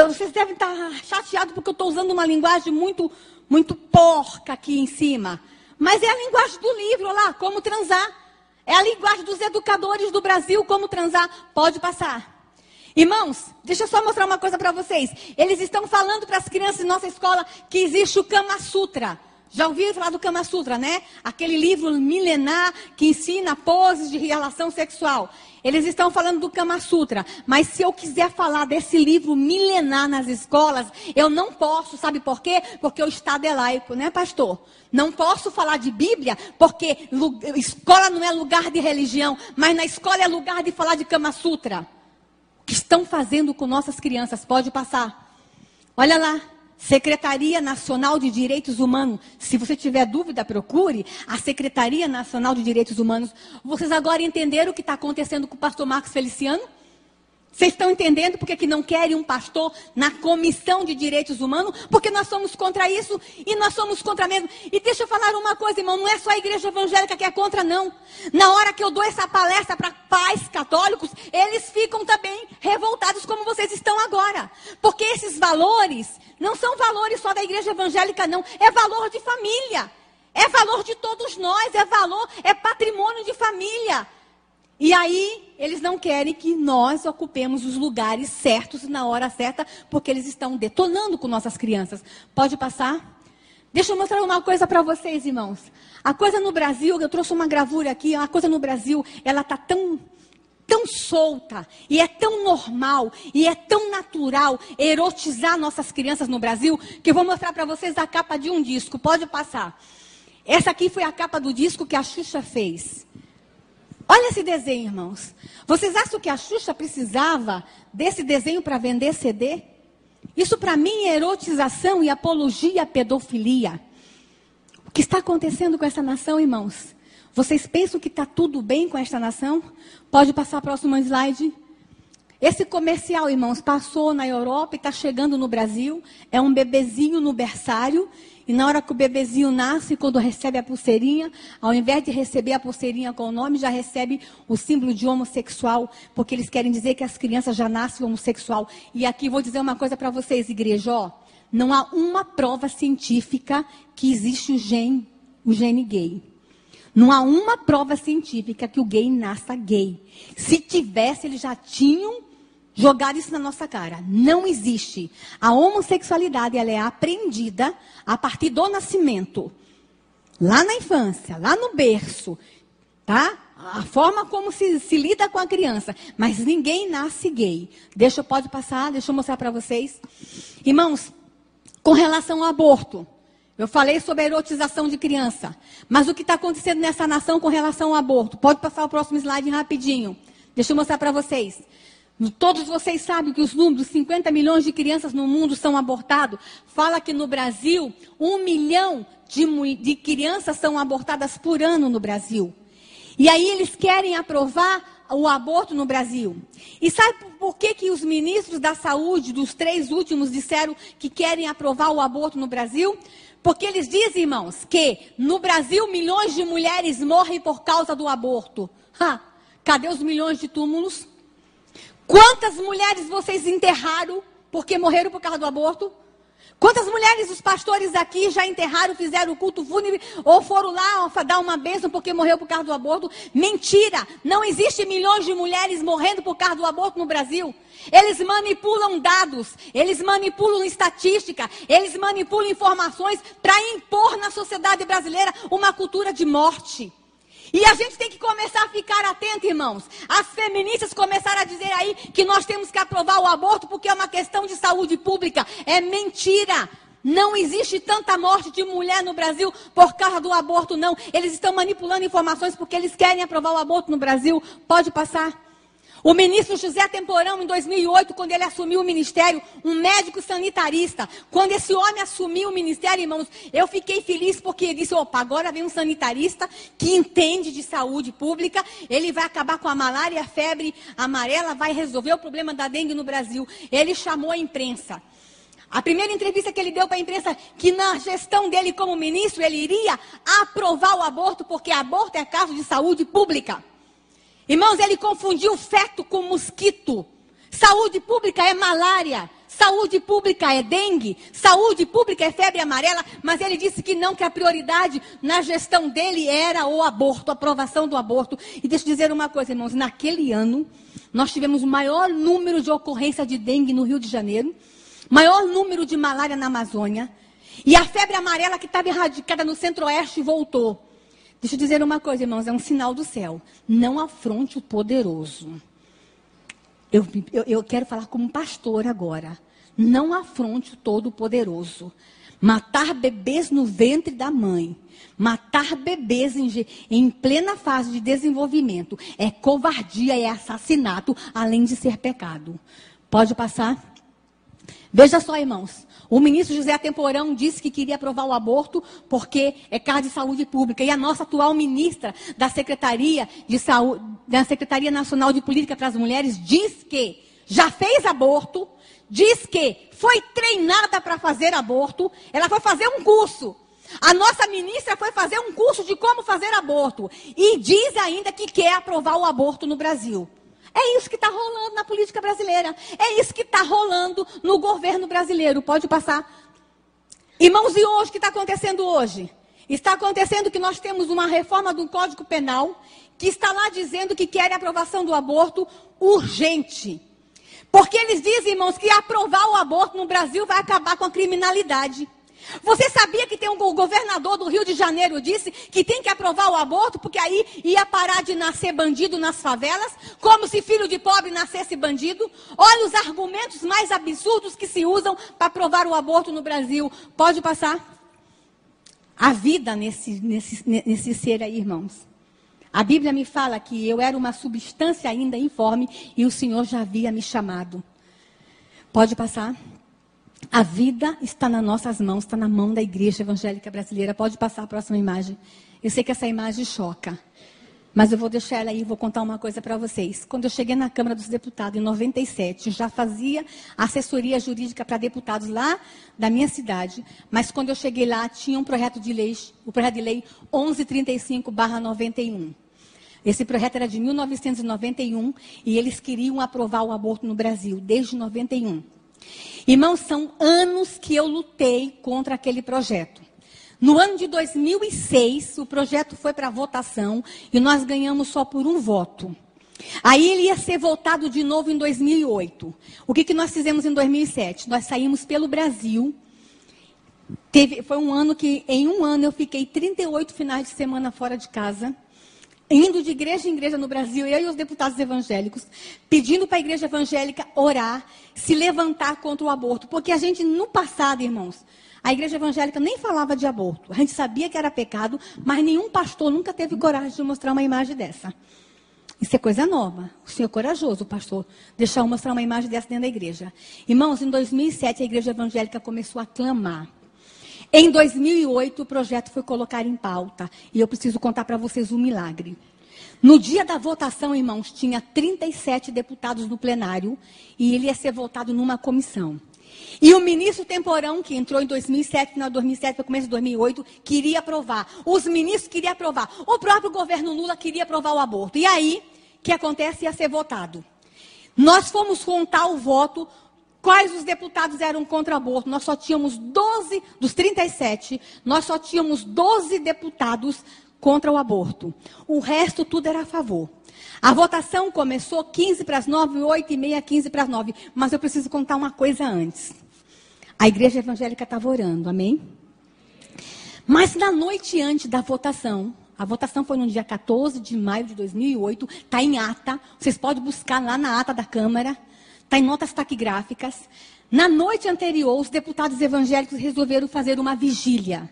Speaker 1: Vocês devem estar chateados porque eu estou usando uma linguagem muito, muito porca aqui em cima. Mas é a linguagem do livro lá, como transar. É a linguagem dos educadores do Brasil, como transar. Pode passar. Irmãos, deixa eu só mostrar uma coisa para vocês. Eles estão falando para as crianças em nossa escola que existe o Kama Sutra. Já ouviram falar do Kama Sutra, né? Aquele livro milenar que ensina poses de relação sexual. Eles estão falando do Kama Sutra. Mas se eu quiser falar desse livro milenar nas escolas, eu não posso, sabe por quê? Porque o Estado é laico, né, pastor? Não posso falar de Bíblia, porque escola não é lugar de religião, mas na escola é lugar de falar de Kama Sutra. O que estão fazendo com nossas crianças? Pode passar. Olha lá. Secretaria Nacional de Direitos Humanos. Se você tiver dúvida, procure a Secretaria Nacional de Direitos Humanos. Vocês agora entenderam o que está acontecendo com o pastor Marcos Feliciano? Vocês estão entendendo porque que não querem um pastor na Comissão de Direitos Humanos? Porque nós somos contra isso e nós somos contra mesmo. E deixa eu falar uma coisa, irmão, não é só a igreja evangélica que é contra, não. Na hora que eu dou essa palestra para pais católicos, eles ficam também revoltados como vocês estão agora. Porque esses valores não são valores só da igreja evangélica, não. É valor de família. É valor de todos nós, é patrimônio de família. E aí, eles não querem que nós ocupemos os lugares certos na hora certa, porque eles estão detonando com nossas crianças. Pode passar? Deixa eu mostrar uma coisa para vocês, irmãos. A coisa no Brasil, eu trouxe uma gravura aqui, a coisa no Brasil, ela está tão solta, e é tão normal, e é tão natural erotizar nossas crianças no Brasil, que eu vou mostrar para vocês a capa de um disco. Pode passar. Essa aqui foi a capa do disco que a Xuxa fez. Olha esse desenho, irmãos. Vocês acham que a Xuxa precisava desse desenho para vender CD? Isso para mim é erotização e apologia à pedofilia. O que está acontecendo com essa nação, irmãos? Vocês pensam que está tudo bem com esta nação? Pode passar a próxima slide. Esse comercial, irmãos, passou na Europa e está chegando no Brasil. É um bebezinho no berçário. E na hora que o bebezinho nasce, quando recebe a pulseirinha, ao invés de receber a pulseirinha com o nome, já recebe o símbolo de homossexual, porque eles querem dizer que as crianças já nascem homossexual. E aqui vou dizer uma coisa para vocês, igreja, ó, não há uma prova científica que existe o gene gay. Não há uma prova científica que o gay nasça gay. Se tivesse, eles já tinham jogado isso na nossa cara. Não existe. A homossexualidade, ela é aprendida a partir do nascimento. Lá na infância, lá no berço. Tá? A forma como se lida com a criança. Mas ninguém nasce gay. Pode passar, deixa eu mostrar para vocês. Irmãos, com relação ao aborto. Eu falei sobre a erotização de criança. Mas o que está acontecendo nessa nação com relação ao aborto? Pode passar o próximo slide rapidinho. Deixa eu mostrar para vocês. Todos vocês sabem que os números, 50 milhões de crianças no mundo são abortados. Fala que no Brasil, 1 milhão de crianças são abortadas por ano no Brasil. E aí eles querem aprovar o aborto no Brasil. E sabe por que os ministros da saúde, dos 3 últimos, disseram que querem aprovar o aborto no Brasil? Porque eles dizem, irmãos, que no Brasil milhões de mulheres morrem por causa do aborto. Cadê os milhões de túmulos? Quantas mulheres vocês enterraram porque morreram por causa do aborto? Quantas mulheres os pastores aqui já enterraram, fizeram o culto fúnebre ou foram lá dar uma bênção porque morreu por causa do aborto? Mentira! Não existe milhões de mulheres morrendo por causa do aborto no Brasil. Eles manipulam dados, eles manipulam estatística, eles manipulam informações para impor na sociedade brasileira uma cultura de morte. E a gente tem que começar a ficar atento, irmãos. As feministas começaram a dizer aí que nós temos que aprovar o aborto porque é uma questão de saúde pública. É mentira. Não existe tanta morte de mulher no Brasil por causa do aborto, não. Eles estão manipulando informações porque eles querem aprovar o aborto no Brasil. Pode passar. O ministro José Temporão, em 2008, quando ele assumiu o ministério, um médico sanitarista, quando esse homem assumiu o ministério, irmãos, eu fiquei feliz porque ele disse, opa, agora vem um sanitarista que entende de saúde pública, ele vai acabar com a malária e a febre amarela, vai resolver o problema da dengue no Brasil. Ele chamou a imprensa. A primeira entrevista que ele deu para a imprensa, que na gestão dele como ministro, ele iria aprovar o aborto, porque aborto é caso de saúde pública. Irmãos, ele confundiu feto com mosquito. Saúde pública é malária, saúde pública é dengue, saúde pública é febre amarela, mas ele disse que não, que a prioridade na gestão dele era o aborto, a aprovação do aborto. E deixa eu dizer uma coisa, irmãos, naquele ano, nós tivemos o maior número de ocorrência de dengue no Rio de Janeiro, maior número de malária na Amazônia, e a febre amarela que estava erradicada no Centro-Oeste voltou. Deixa eu dizer uma coisa, irmãos, é um sinal do céu. Não afronte o poderoso. Eu quero falar como pastor agora. Não afronte o todo-poderoso. Matar bebês no ventre da mãe, matar bebês em plena fase de desenvolvimento, é covardia, é assassinato, além de ser pecado. Pode passar? Veja só, irmãos. O ministro José Temporão disse que queria aprovar o aborto porque é caso de saúde pública. E a nossa atual ministra da Secretaria de Saúde, da Secretaria Nacional de Política para as Mulheres, diz que já fez aborto, diz que foi treinada para fazer aborto, ela foi fazer um curso. A nossa ministra foi fazer um curso de como fazer aborto. E diz ainda que quer aprovar o aborto no Brasil. É isso que está rolando na política brasileira. É isso que está rolando no governo brasileiro. Pode passar. Irmãos, e hoje, o que está acontecendo hoje? Está acontecendo que nós temos uma reforma do Código Penal que está lá dizendo que quer a aprovação do aborto urgente. Porque eles dizem, irmãos, que aprovar o aborto no Brasil vai acabar com a criminalidade. Você sabia que tem um governador do Rio de Janeiro disse que tem que aprovar o aborto porque aí ia parar de nascer bandido nas favelas, como se filho de pobre nascesse bandido? Olha os argumentos mais absurdos que se usam para aprovar o aborto no Brasil. Pode passar? A vida nesse ser aí, irmãos. A Bíblia me fala que eu era uma substância ainda informe e o Senhor já havia me chamado. Pode passar? A vida está nas nossas mãos, está na mão da Igreja Evangélica Brasileira. Pode passar a próxima imagem. Eu sei que essa imagem choca, mas eu vou deixar ela aí e vou contar uma coisa para vocês. Quando eu cheguei na Câmara dos Deputados, em 97, já fazia assessoria jurídica para deputados lá da minha cidade, mas quando eu cheguei lá, tinha um projeto de lei, o projeto de lei 1135/91. Esse projeto era de 1991 e eles queriam aprovar o aborto no Brasil, desde 91. Irmãos, são anos que eu lutei contra aquele projeto. No ano de 2006, o projeto foi para votação e nós ganhamos só por um voto. Aí ele ia ser votado de novo em 2008. O que nós fizemos em 2007? Nós saímos pelo Brasil. Foi um ano que, em um ano, eu fiquei 38 finais de semana fora de casa, indo de igreja em igreja no Brasil, eu e os deputados evangélicos, pedindo para a igreja evangélica orar, se levantar contra o aborto. Porque a gente, no passado, irmãos, a igreja evangélica nem falava de aborto. A gente sabia que era pecado, mas nenhum pastor nunca teve coragem de mostrar uma imagem dessa. Isso é coisa nova. O Senhor é corajoso, o pastor, deixar eu mostrar uma imagem dessa dentro da igreja. Irmãos, em 2007, a igreja evangélica começou a clamar. Em 2008, o projeto foi colocado em pauta. E eu preciso contar para vocês um milagre. No dia da votação, irmãos, tinha 37 deputados no plenário. E ele ia ser votado numa comissão. E o ministro Temporão, que entrou em 2007, final de 2007, para começo de 2008, queria aprovar. Os ministros queriam aprovar. O próprio governo Lula queria aprovar o aborto. E aí, o que acontece? Ia ser votado. Nós fomos contar o voto. Quais os deputados eram contra o aborto? Nós só tínhamos 12, dos 37, nós só tínhamos 12 deputados contra o aborto. O resto tudo era a favor. A votação começou 15 para as 9, 8 e meia, 15 para as 9. Mas eu preciso contar uma coisa antes. A igreja evangélica estava orando, amém? Mas na noite antes da votação, a votação foi no dia 14 de maio de 2008, está em ata, vocês podem buscar lá na ata da Câmara, está em notas taquigráficas. Na noite anterior, os deputados evangélicos resolveram fazer uma vigília.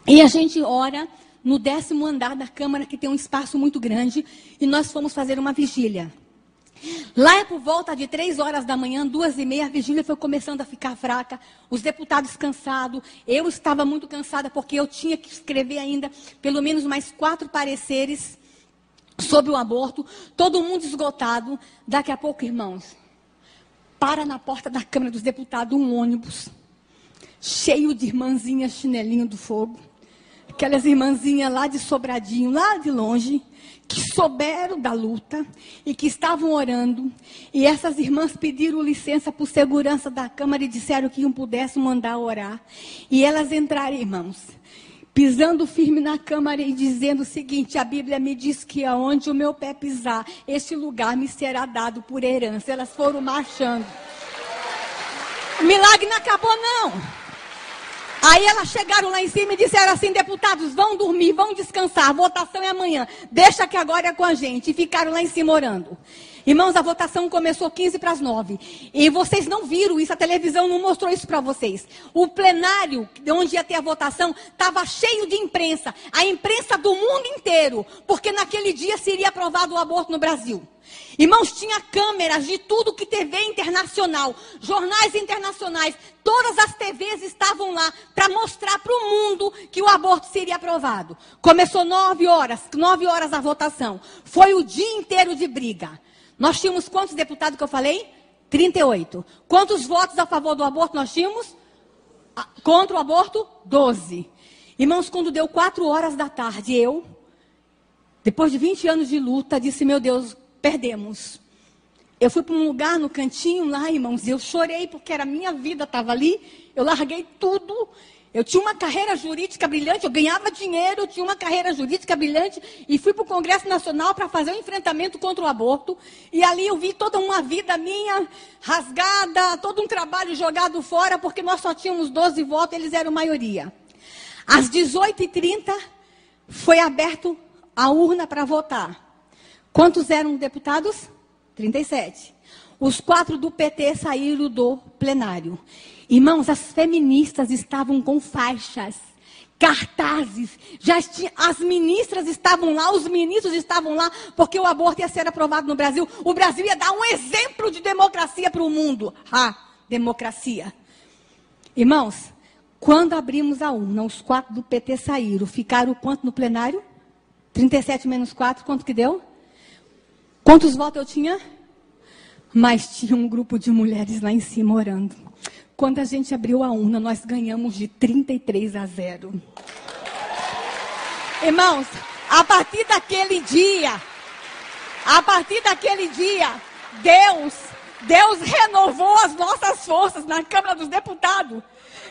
Speaker 1: E a gente ora no 10º andar da Câmara, que tem um espaço muito grande, e nós fomos fazer uma vigília. Lá é por volta de 3 horas da manhã, 2h30, a vigília foi começando a ficar fraca, os deputados cansados, eu estava muito cansada, porque eu tinha que escrever ainda pelo menos mais 4 pareceres sobre o aborto, todo mundo esgotado. Daqui a pouco, irmãos, para na porta da Câmara dos Deputados um ônibus, cheio de irmãzinhas chinelinho do fogo, aquelas irmãzinhas lá de Sobradinho, lá de longe, que souberam da luta e que estavam orando. E essas irmãs pediram licença por segurança da Câmara e disseram que pudessem mandar orar. E elas entraram, irmãos, pisando firme na Câmara e dizendo o seguinte: a Bíblia me diz que aonde o meu pé pisar, esse lugar me será dado por herança. Elas foram marchando. O milagre não acabou, não. Aí elas chegaram lá em cima e disseram assim: deputados, vão dormir, vão descansar, a votação é amanhã, deixa que agora é com a gente. E ficaram lá em cima orando. Irmãos, a votação começou 15 para as 9. E vocês não viram isso, a televisão não mostrou isso para vocês. O plenário, onde ia ter a votação, estava cheio de imprensa. A imprensa do mundo inteiro, porque naquele dia seria aprovado o aborto no Brasil. Irmãos, tinha câmeras de tudo que TV internacional, jornais internacionais, todas as TVs estavam lá para mostrar para o mundo que o aborto seria aprovado. Começou 9 horas a votação. Foi o dia inteiro de briga. Nós tínhamos quantos deputados que eu falei? 38. Quantos votos a favor do aborto nós tínhamos? Contra o aborto? 12. Irmãos, quando deu 4 horas da tarde, eu, depois de 20 anos de luta, disse: meu Deus, perdemos. Eu fui para um lugar no cantinho lá, irmãos, e eu chorei porque era minha vida, estava ali. Eu larguei tudo. Eu tinha uma carreira jurídica brilhante, eu ganhava dinheiro, eu tinha uma carreira jurídica brilhante e fui para o Congresso Nacional para fazer um enfrentamento contra o aborto. E ali eu vi toda uma vida minha rasgada, todo um trabalho jogado fora, porque nós só tínhamos 12 votos, eles eram maioria. Às 18h30 foi aberto a urna para votar. Quantos eram deputados? 37. Os 4 do PT saíram do plenário. Irmãos, as feministas estavam com faixas, cartazes, as ministras estavam lá, os ministros estavam lá, porque o aborto ia ser aprovado no Brasil. O Brasil ia dar um exemplo de democracia para o mundo. Democracia. Irmãos, quando abrimos a urna, os 4 do PT saíram, ficaram quanto no plenário? 37 menos 4, quanto que deu? Quantos votos eu tinha? Mas tinha um grupo de mulheres lá em cima orando. Quando a gente abriu a urna, nós ganhamos de 33-0. Irmãos, a partir daquele dia, Deus renovou as nossas forças na Câmara dos Deputados.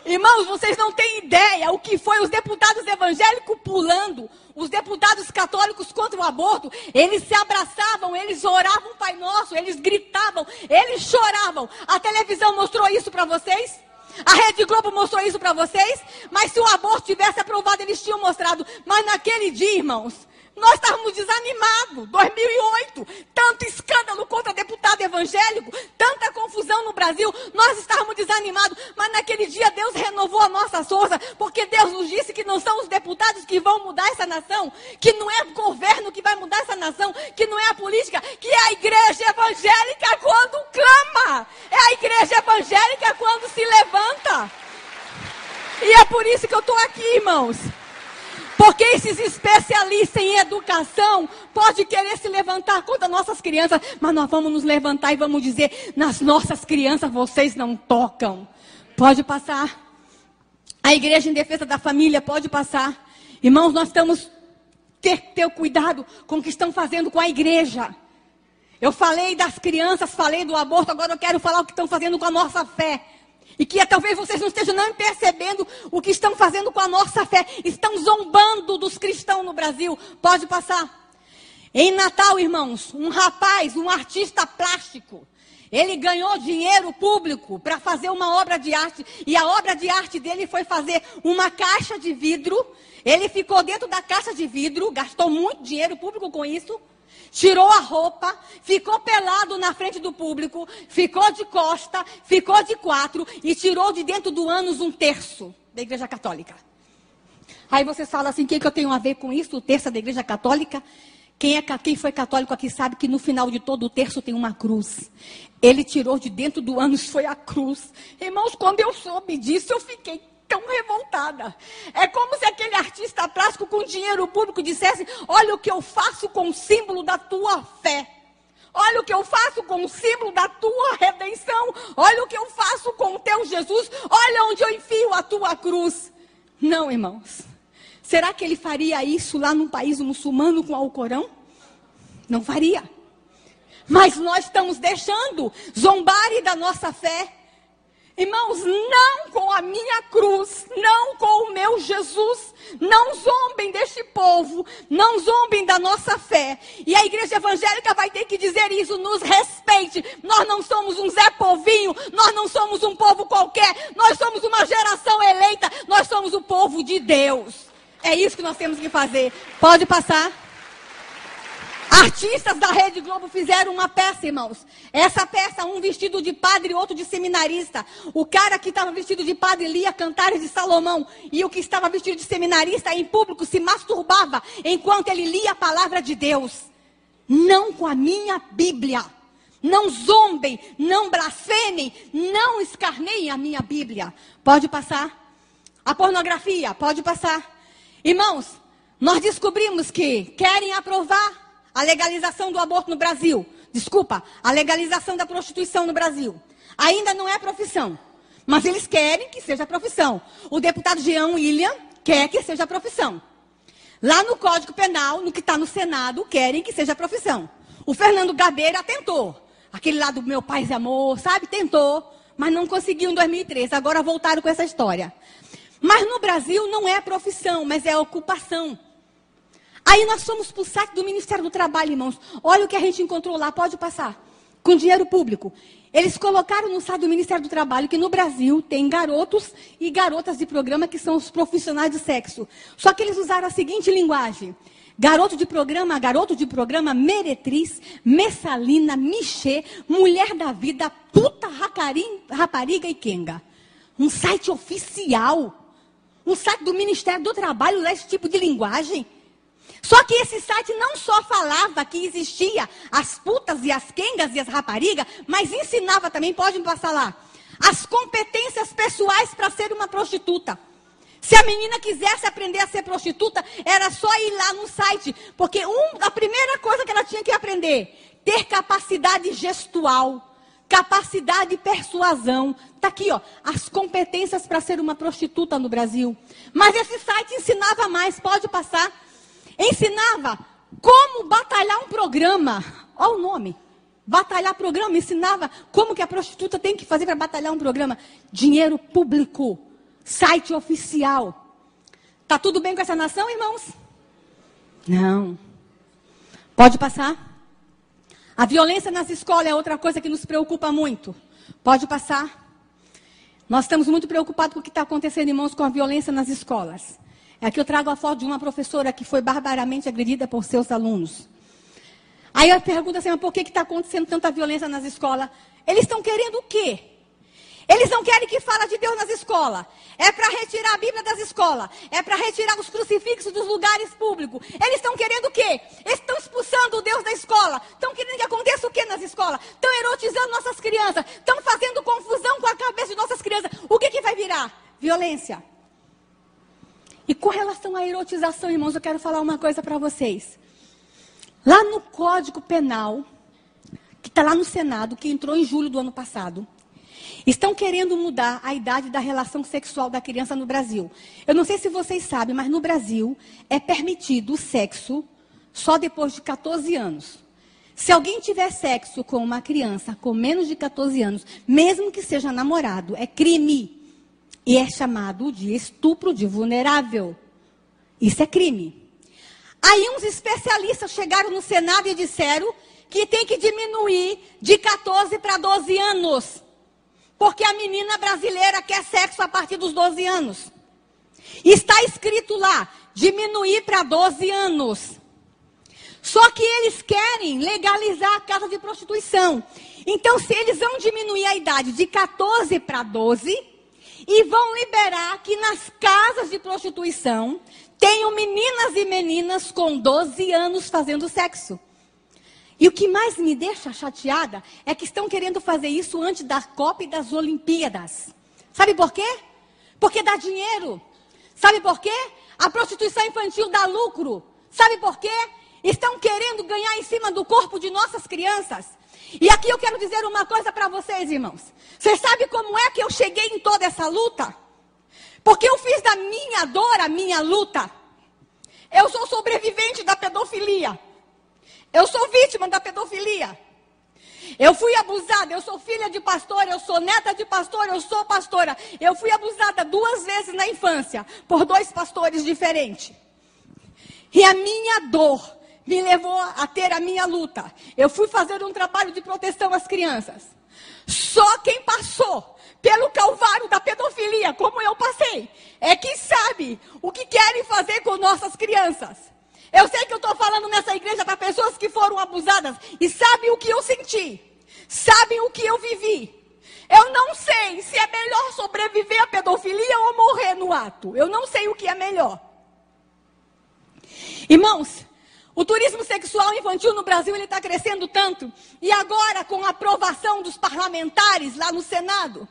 Speaker 1: Irmãos, vocês não têm ideia o que foi os deputados evangélicos pulando, os deputados católicos contra o aborto. Eles se abraçavam, eles oravam o Pai Nosso, eles gritavam, eles choravam. A televisão mostrou isso para vocês? A Rede Globo mostrou isso para vocês? Mas se o aborto tivesse aprovado, eles tinham mostrado. Mas naquele dia, irmãos, nós estávamos desanimados. 2008, tanto escândalo contra deputado evangélico, tanta confusão no Brasil, nós estávamos desanimados. Mas naquele dia Deus renovou a nossa força, porque Deus nos disse que não são os deputados que vão mudar essa nação, que não é o governo que vai mudar essa nação, que não é a política, que é a igreja evangélica quando clama, é a igreja evangélica quando se levanta. E é por isso que eu estou aqui, irmãos. Porque esses especialistas em educação podem querer se levantar contra nossas crianças, mas nós vamos nos levantar e vamos dizer: nas nossas crianças vocês não tocam. Pode passar. A Igreja em Defesa da Família pode passar. Irmãos, nós estamos ter cuidado com o que estão fazendo com a igreja. Eu falei das crianças, falei do aborto, agora eu quero falar o que estão fazendo com a nossa fé. E que talvez vocês não estejam nem percebendo o que estão fazendo com a nossa fé. Estão zombando dos cristãos no Brasil. Pode passar. Em Natal, irmãos, um rapaz, um artista plástico, ele ganhou dinheiro público para fazer uma obra de arte. E a obra de arte dele foi fazer uma caixa de vidro. Ele ficou dentro da caixa de vidro, gastou muito dinheiro público com isso. Tirou a roupa, ficou pelado na frente do público, ficou de costa, ficou de quatro e tirou de dentro do ânus um terço da Igreja Católica. Aí vocês falam assim, o que eu tenho a ver com isso? O terço da Igreja Católica? Quem foi católico aqui sabe que no final de todo o terço tem uma cruz. Ele tirou de dentro do ânus, foi a cruz. Irmãos, quando eu soube disso, eu fiquei tão revoltada. É como se aquele artista plástico com dinheiro público dissesse, olha o que eu faço com o símbolo da tua fé. Olha o que eu faço com o símbolo da tua redenção. Olha o que eu faço com o teu Jesus. Olha onde eu enfio a tua cruz. Não, irmãos. Será que ele faria isso lá num país muçulmano com o Alcorão? Não faria. Mas nós estamos deixando zombarem da nossa fé. Irmãos, não com a minha cruz, não com o meu Jesus. Não zombem deste povo, não zombem da nossa fé. E a igreja evangélica vai ter que dizer isso, nos respeite. Nós não somos um Zé Povinho, nós não somos um povo qualquer. Nós somos uma geração eleita, nós somos o povo de Deus. É isso que nós temos que fazer. Pode passar. Artistas da Rede Globo fizeram uma peça, irmãos. Essa peça, um vestido de padre e outro de seminarista. O cara que estava vestido de padre lia Cantares de Salomão. E o que estava vestido de seminarista em público se masturbava enquanto ele lia a palavra de Deus. Não com a minha Bíblia. Não zombem, não blasfemem, não escarneiem a minha Bíblia. Pode passar. A pornografia, pode passar. Irmãos, nós descobrimos que querem aprovar a legalização do aborto no Brasil. Desculpa, a legalização da prostituição no Brasil. Ainda não é profissão, mas eles querem que seja profissão. O deputado Jean William quer que seja profissão. Lá no Código Penal, no que está no Senado, querem que seja profissão. O Fernando Gabeira tentou. Aquele lá do Meu Paz e Amor, sabe? Tentou, mas não conseguiu em 2013. Agora voltaram com essa história. Mas no Brasil não é profissão, mas é ocupação. Aí nós fomos para o site do Ministério do Trabalho, irmãos. Olha o que a gente encontrou lá, pode passar. Com dinheiro público. Eles colocaram no site do Ministério do Trabalho que no Brasil tem garotos e garotas de programa que são os profissionais de sexo. Só que eles usaram a seguinte linguagem. Garoto de programa, meretriz, messalina, michê, mulher da vida, puta, rapariga e quenga. Um site oficial. Um site do Ministério do Trabalho lá esse tipo de linguagem. Só que esse site não só falava que existia as putas e as quengas e as raparigas, mas ensinava também, pode me passar lá, as competências pessoais para ser uma prostituta. Se a menina quisesse aprender a ser prostituta, era só ir lá no site. Porque a primeira coisa que ela tinha que aprender, ter capacidade gestual. Capacidade de persuasão. Está aqui, ó, as competências para ser uma prostituta no Brasil. Mas esse site ensinava mais, pode passar. Ensinava como batalhar um programa. Olha o nome. Batalhar programa. Ensinava como que a prostituta tem que fazer para batalhar um programa. Dinheiro público. Site oficial. Está tudo bem com essa nação, irmãos? Não. Pode passar. A violência nas escolas é outra coisa que nos preocupa muito. Pode passar. Nós estamos muito preocupados com o que está acontecendo, irmãos, com a violência nas escolas. Aqui eu trago a foto de uma professora que foi barbaramente agredida por seus alunos. Aí eu pergunto assim, mas por que está acontecendo tanta violência nas escolas? Eles estão querendo o quê? Eles não querem que fale de Deus nas escolas. É para retirar a Bíblia das escolas. É para retirar os crucifixos dos lugares públicos. Eles estão querendo o quê? Eles estão expulsando o Deus da escola. Estão querendo que aconteça o quê nas escolas? Estão erotizando nossas crianças. Estão fazendo confusão com a cabeça de nossas crianças. O que vai virar? Violência. E com relação à erotização, irmãos, eu quero falar uma coisa para vocês. Lá no Código Penal, que está lá no Senado, que entrou em julho do ano passado, estão querendo mudar a idade da relação sexual da criança no Brasil. Eu não sei se vocês sabem, mas no Brasil é permitido o sexo só depois de 14 anos. Se alguém tiver sexo com uma criança com menos de 14 anos, mesmo que seja namorado, é crime. E é chamado de estupro de vulnerável. Isso é crime. Aí uns especialistas chegaram no Senado e disseram que tem que diminuir de 14 para 12 anos. Porque a menina brasileira quer sexo a partir dos 12 anos. Está escrito lá, diminuir para 12 anos. Só que eles querem legalizar a casa de prostituição. Então, se eles vão diminuir a idade de 14 para 12 e vão liberar que nas casas de prostituição tenham meninas e meninas com 12 anos fazendo sexo. E o que mais me deixa chateada é que estão querendo fazer isso antes da Copa e das Olimpíadas. Sabe por quê? Porque dá dinheiro. Sabe por quê? A prostituição infantil dá lucro. Sabe por quê? Estão querendo ganhar em cima do corpo de nossas crianças. E aqui eu quero dizer uma coisa para vocês, irmãos. Vocês sabem como é que eu cheguei em toda essa luta? Porque eu fiz da minha dor a minha luta. Eu sou sobrevivente da pedofilia. Eu sou vítima da pedofilia. Eu fui abusada, eu sou filha de pastor, eu sou neta de pastor, eu sou pastora. Eu fui abusada 2 vezes na infância, por 2 pastores diferentes. E a minha dor me levou a ter a minha luta. Eu fui fazer um trabalho de proteção às crianças. Só quem passou pelo calvário da pedofilia, como eu passei, é que sabe o que querem fazer com nossas crianças. Eu sei que eu estou falando nessa igreja para pessoas que foram abusadas e sabem o que eu senti, sabem o que eu vivi. Eu não sei se é melhor sobreviver à pedofilia ou morrer no ato. Eu não sei o que é melhor. Irmãos, o turismo sexual infantil no Brasil está crescendo tanto. E agora, com a aprovação dos parlamentares lá no Senado,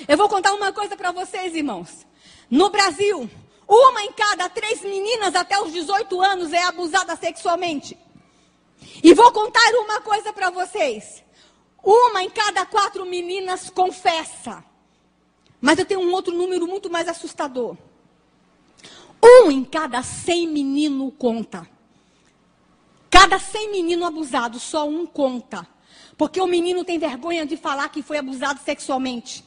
Speaker 1: eu vou contar uma coisa para vocês, irmãos. No Brasil, 1 em cada 3 meninas até os 18 anos é abusada sexualmente. E vou contar uma coisa para vocês. 1 em cada 4 meninas confessa. Mas eu tenho um outro número muito mais assustador. 1 em cada 100 menino conta. Cada 100 menino abusado, só 1 conta. Porque o menino tem vergonha de falar que foi abusado sexualmente.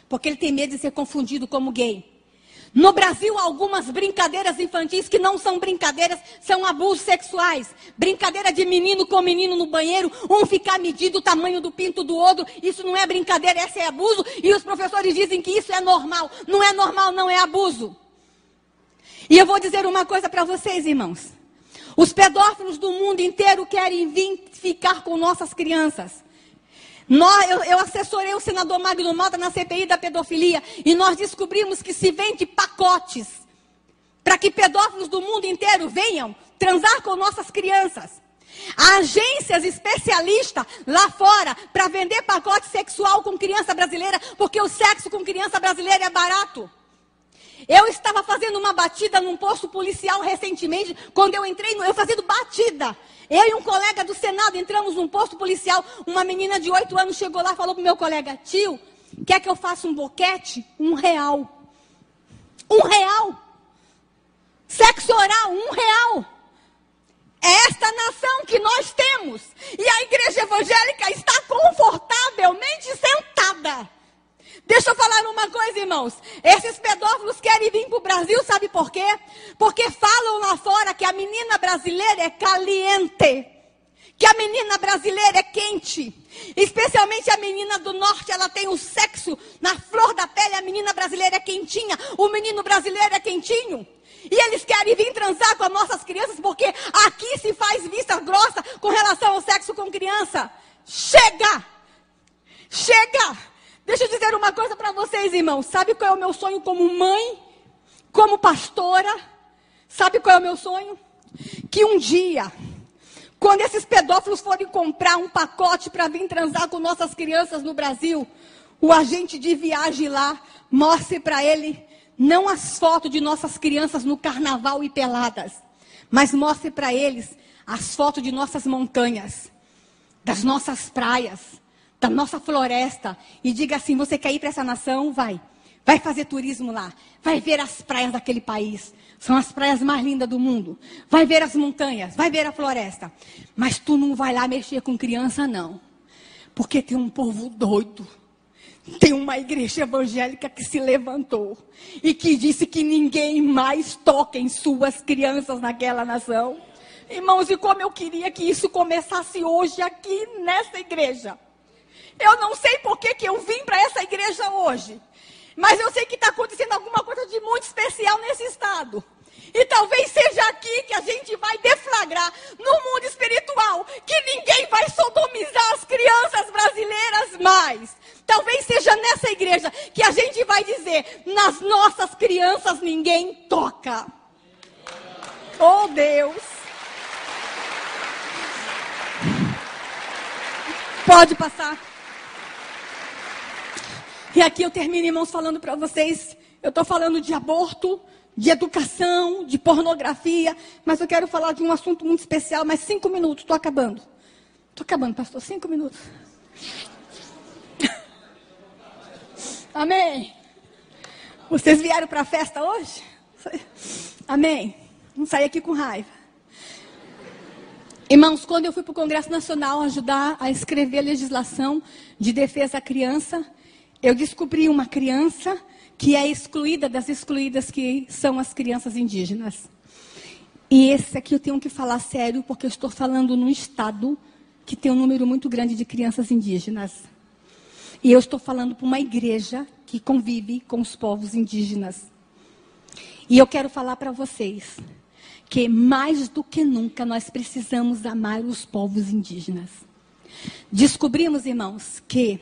Speaker 1: Porque ele tem medo de ser confundido como gay. No Brasil, algumas brincadeiras infantis que não são brincadeiras, são abusos sexuais. Brincadeira de menino com menino no banheiro, um ficar medindo o tamanho do pinto do outro. Isso não é brincadeira, esse é abuso. E os professores dizem que isso é normal. Não é normal, não é abuso. E eu vou dizer uma coisa para vocês, irmãos. Os pedófilos do mundo inteiro querem vir ficar com nossas crianças. Eu assessorei o senador Magno Malta na CPI da pedofilia. E nós descobrimos que se vende pacotes para que pedófilos do mundo inteiro venham transar com nossas crianças. Há agências especialistas lá fora para vender pacote sexual com criança brasileira, porque o sexo com criança brasileira é barato. Eu estava fazendo uma batida num posto policial recentemente, quando eu entrei, eu fazendo batida. Eu e um colega do Senado entramos num posto policial, uma menina de 8 anos chegou lá e falou pro meu colega: tio, quer que eu faça um boquete? R$1. R$1. Sexo oral, R$1. É esta nação que nós temos. E a igreja evangélica está confortavelmente sentada. Deixa eu falar uma coisa, irmãos. Esses pedófilos querem vir para o Brasil, sabe por quê? Porque falam lá fora que a menina brasileira é caliente. Que a menina brasileira é quente. Especialmente a menina do norte, ela tem o sexo na flor da pele. A menina brasileira é quentinha. O menino brasileiro é quentinho. E eles querem vir transar com as nossas crianças porque aqui se faz vista grossa com relação ao sexo com criança. Chega! Chega! Deixa eu dizer uma coisa para vocês, irmãos. Sabe qual é o meu sonho como mãe? Como pastora? Sabe qual é o meu sonho? Que um dia, quando esses pedófilos forem comprar um pacote para vir transar com nossas crianças no Brasil, o agente de viagem lá mostre para ele não as fotos de nossas crianças no carnaval e peladas, mas mostre para eles as fotos de nossas montanhas, das nossas praias, da nossa floresta, e diga assim: você quer ir para essa nação? Vai. Vai fazer turismo lá. Vai ver as praias daquele país. São as praias mais lindas do mundo. Vai ver as montanhas. Vai ver a floresta. Mas tu não vai lá mexer com criança, não. Porque tem um povo doido. Tem uma igreja evangélica que se levantou. E que disse que ninguém mais toca em suas crianças naquela nação. Irmãos, e como eu queria que isso começasse hoje aqui nessa igreja. Eu não sei por que eu vim para essa igreja hoje. Mas eu sei que está acontecendo alguma coisa de muito especial nesse estado. E talvez seja aqui que a gente vai deflagrar no mundo espiritual que ninguém vai sodomizar as crianças brasileiras mais. Talvez seja nessa igreja que a gente vai dizer, nas nossas crianças ninguém toca. Oh Deus! Pode passar. E aqui eu termino, irmãos, falando para vocês, eu estou falando de aborto, de educação, de pornografia, mas eu quero falar de um assunto muito especial, mais 5 minutos, estou acabando. Estou acabando, pastor, 5 minutos. Amém? Vocês vieram para a festa hoje? Amém? Não saí aqui com raiva. Irmãos, quando eu fui para o Congresso Nacional ajudar a escrever a legislação de defesa à criança, eu descobri uma criança que é excluída das excluídas, que são as crianças indígenas. E esse aqui eu tenho que falar sério, porque eu estou falando num estado que tem um número muito grande de crianças indígenas. E eu estou falando para uma igreja que convive com os povos indígenas. E eu quero falar para vocês que mais do que nunca nós precisamos amar os povos indígenas. Descobrimos, irmãos, que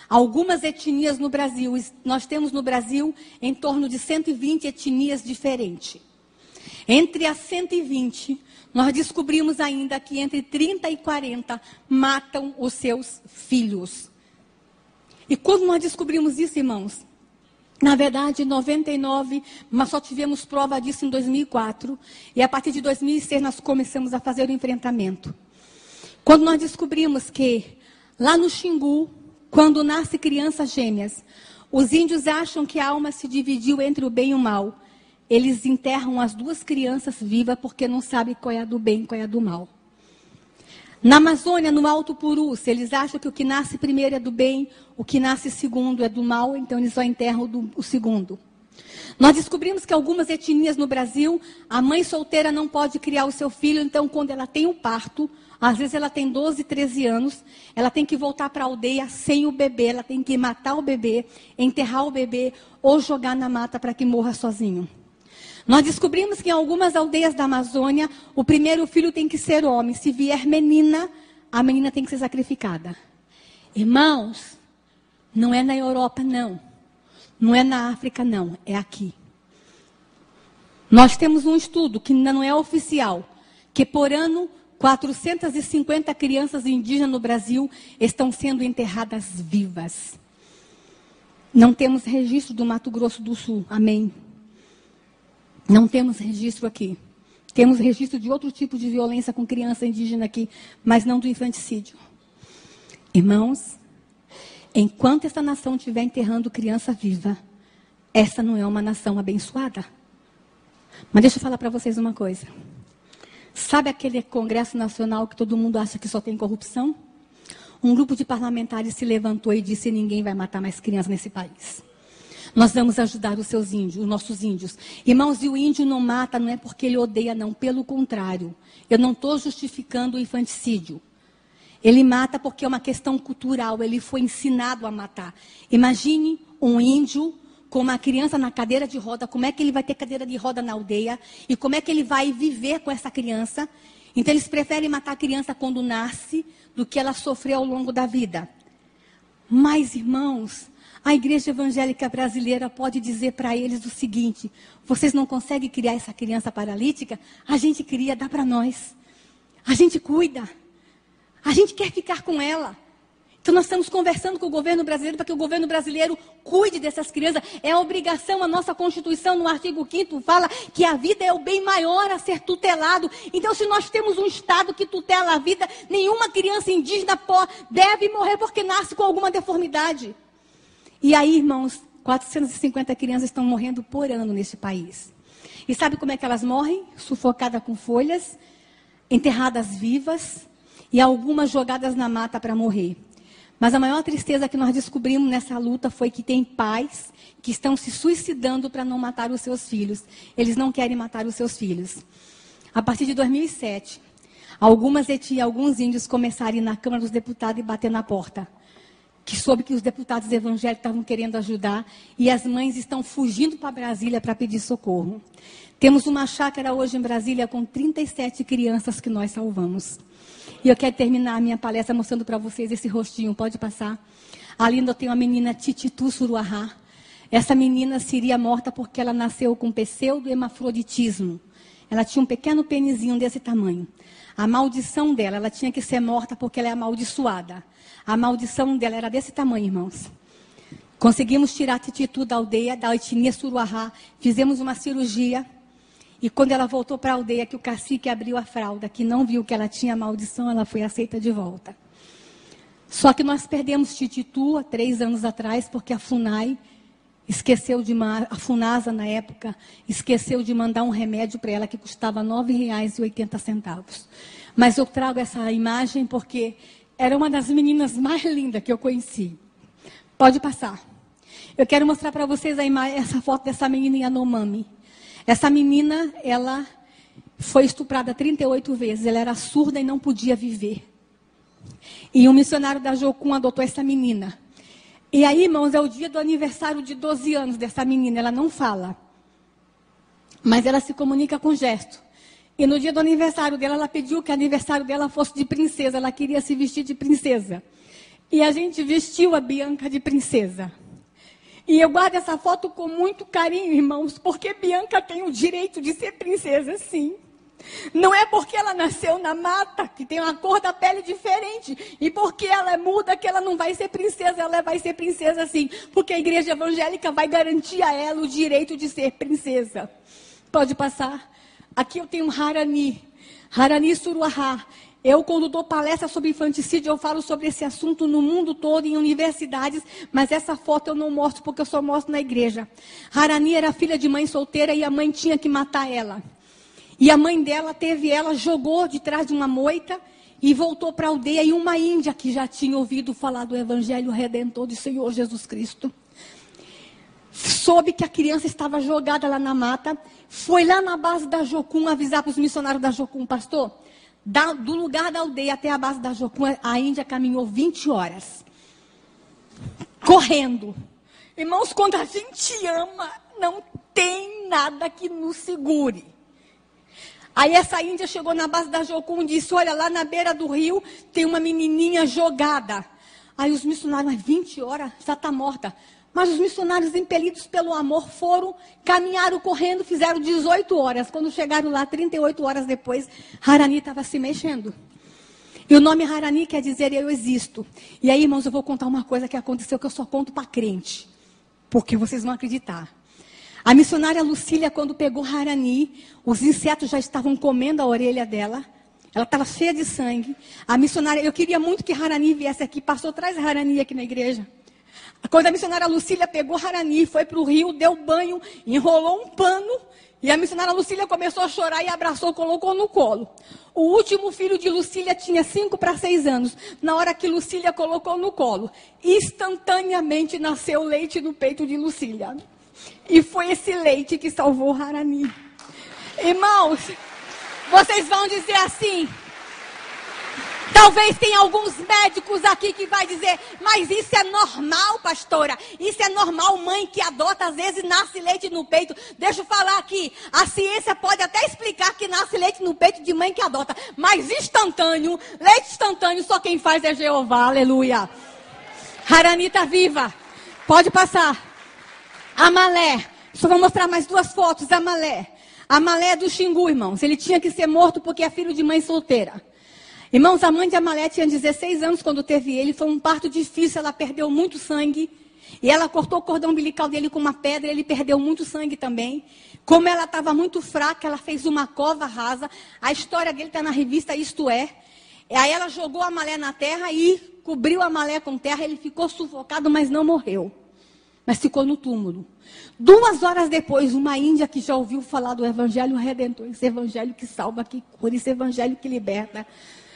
Speaker 1: algumas etnias no Brasil, nós temos no Brasil em torno de 120 etnias diferentes. Entre as 120, nós descobrimos ainda que entre 30 e 40 matam os seus filhos. E quando nós descobrimos isso, irmãos, na verdade, 99, mas só tivemos prova disso em 2004. E a partir de 2006 nós começamos a fazer o enfrentamento. Quando nós descobrimos que lá no Xingu, quando nasce crianças gêmeas, os índios acham que a alma se dividiu entre o bem e o mal. Eles enterram as duas crianças vivas porque não sabem qual é a do bem e qual é a do mal. Na Amazônia, no Alto Purus, eles acham que o que nasce primeiro é do bem, o que nasce segundo é do mal, então eles só enterram o segundo. Nós descobrimos que algumas etnias no Brasil, a mãe solteira não pode criar o seu filho, então quando ela tem um parto, às vezes ela tem 12, 13 anos, ela tem que voltar para a aldeia sem o bebê, ela tem que matar o bebê, enterrar o bebê ou jogar na mata para que morra sozinho. Nós descobrimos que em algumas aldeias da Amazônia, o primeiro filho tem que ser homem. Se vier menina, a menina tem que ser sacrificada. Irmãos, não é na Europa, não. Não é na África, não. É aqui. Nós temos um estudo que ainda não é oficial, que por ano, 450 crianças indígenas no Brasil estão sendo enterradas vivas. Não temos registro do Mato Grosso do Sul. Amém. Não temos registro aqui. Temos registro de outro tipo de violência com criança indígena aqui, mas não do infanticídio. Irmãos, enquanto essa nação estiver enterrando criança viva, essa não é uma nação abençoada. Mas deixa eu falar para vocês uma coisa. Sabe aquele Congresso Nacional que todo mundo acha que só tem corrupção? Um grupo de parlamentares se levantou e disse: ninguém vai matar mais crianças nesse país. Nós vamos ajudar os seus índios, os nossos índios. Irmãos, e o índio não mata, não é porque ele odeia, não. Pelo contrário. Eu não estou justificando o infanticídio. Ele mata porque é uma questão cultural. Ele foi ensinado a matar. Imagine um índio com uma criança na cadeira de roda. Como é que ele vai ter cadeira de roda na aldeia? E como é que ele vai viver com essa criança? Então, eles preferem matar a criança quando nasce do que ela sofrer ao longo da vida. Mas, irmãos, a igreja evangélica brasileira pode dizer para eles o seguinte: vocês não conseguem criar essa criança paralítica? A gente cria, dá para nós. A gente cuida. A gente quer ficar com ela. Então nós estamos conversando com o governo brasileiro para que o governo brasileiro cuide dessas crianças. É a obrigação, a nossa Constituição, no artigo 5º, fala que a vida é o bem maior a ser tutelado. Então, se nós temos um Estado que tutela a vida, nenhuma criança indígena deve morrer porque nasce com alguma deformidade. E aí, irmãos, 450 crianças estão morrendo por ano neste país. E sabe como é que elas morrem? Sufocadas com folhas, enterradas vivas e algumas jogadas na mata para morrer. Mas a maior tristeza que nós descobrimos nessa luta foi que tem pais que estão se suicidando para não matar os seus filhos. Eles não querem matar os seus filhos. A partir de 2007, alguns índios começaram a ir na Câmara dos Deputados e bater na porta. Que soube que os deputados evangélicos estavam querendo ajudar e as mães estão fugindo para Brasília para pedir socorro. Temos uma chácara hoje em Brasília com 37 crianças que nós salvamos. E eu quero terminar a minha palestra mostrando para vocês esse rostinho. Pode passar. Ali eu tenho a menina Tititu Suruahá. Essa menina seria morta porque ela nasceu com pseudo-hemafroditismo. Ela tinha um pequeno penizinho desse tamanho. A maldição dela, ela tinha que ser morta porque ela é amaldiçoada. A maldição dela era desse tamanho, irmãos. Conseguimos tirar a Tititu da aldeia, da etnia Suruahá. Fizemos uma cirurgia. E quando ela voltou para a aldeia, que o cacique abriu a fralda, que não viu que ela tinha maldição, ela foi aceita de volta. Só que nós perdemos Tititu há 3 anos atrás, porque a FUNAI esqueceu a FUNASA na época, esqueceu de mandar um remédio para ela que custava R$ 9,80. Mas eu trago essa imagem porque era uma das meninas mais lindas que eu conheci. Pode passar. Eu quero mostrar para vocês essa foto dessa menina Yanomami. Essa menina, ela foi estuprada 38 vezes. Ela era surda e não podia viver. E um missionário da Jocum adotou essa menina. E aí, irmãos, é o dia do aniversário de 12 anos dessa menina. Ela não fala. Mas ela se comunica com gesto. E no dia do aniversário dela, ela pediu que o aniversário dela fosse de princesa. Ela queria se vestir de princesa. E a gente vestiu a Bianca de princesa. E eu guardo essa foto com muito carinho, irmãos, porque Bianca tem o direito de ser princesa, sim. Não é porque ela nasceu na mata, que tem uma cor da pele diferente, e porque ela é muda, que ela não vai ser princesa. Ela vai ser princesa, sim, porque a igreja evangélica vai garantir a ela o direito de ser princesa. Pode passar. Aqui eu tenho Harani Suruahá. Eu, quando dou palestra sobre infanticídio, eu falo sobre esse assunto no mundo todo, em universidades, mas essa foto eu não mostro, porque eu só mostro na igreja. Harani era filha de mãe solteira e a mãe tinha que matar ela. E a mãe dela jogou de trás de uma moita e voltou para a aldeia. E uma índia que já tinha ouvido falar do Evangelho Redentor do Senhor Jesus Cristo, soube que a criança estava jogada lá na mata, foi lá na base da Jocum avisar para os missionários da Jocum, pastor, do lugar da aldeia até a base da Jocum, a Índia caminhou 20 horas. Correndo. Irmãos, quando a gente ama, não tem nada que nos segure. Aí essa Índia chegou na base da Jocum e disse, olha, lá na beira do rio tem uma menininha jogada. Aí os missionários, mas 20 horas, já está morta. Mas os missionários, impelidos pelo amor, caminharam correndo, fizeram 18 horas. Quando chegaram lá, 38 horas depois, Harani estava se mexendo. E o nome Harani quer dizer eu existo. E aí, irmãos, eu vou contar uma coisa que aconteceu que eu só conto para crente. Porque vocês vão acreditar. A missionária Lucília, quando pegou Harani, os insetos já estavam comendo a orelha dela. Ela estava cheia de sangue. A missionária, eu queria muito que Harani viesse aqui. Pastor, traz Harani aqui na igreja. Quando a missionária Lucília pegou Harani, foi para o rio, deu banho, enrolou um pano, e a missionária Lucília começou a chorar e abraçou, colocou no colo. O último filho de Lucília tinha 5 para 6 anos. Na hora que Lucília colocou no colo, instantaneamente nasceu leite no peito de Lucília. E foi esse leite que salvou Harani. Irmãos, vocês vão dizer assim... Talvez tenha alguns médicos aqui que vai dizer, mas isso é normal, pastora. Isso é normal, mãe que adota, às vezes nasce leite no peito. Deixa eu falar aqui, a ciência pode até explicar que nasce leite no peito de mãe que adota. Mas instantâneo, leite instantâneo, só quem faz é Jeová, aleluia. Harani está viva, pode passar. Amalé, só vou mostrar mais 2 fotos, Amalé. Amalé é do Xingu, irmãos. Ele tinha que ser morto porque é filho de mãe solteira. Irmãos, a mãe de Amalé tinha 16 anos quando teve ele. Foi um parto difícil, ela perdeu muito sangue. E ela cortou o cordão umbilical dele com uma pedra, ele perdeu muito sangue também. Como ela estava muito fraca, ela fez uma cova rasa. A história dele está na revista Isto É. Aí ela jogou Amalé na terra e cobriu Amalé com terra. Ele ficou sufocado, mas não morreu. mas ficou no túmulo. 2 horas depois, uma índia que já ouviu falar do Evangelho Redentor, esse Evangelho que salva, que cura, esse Evangelho que liberta,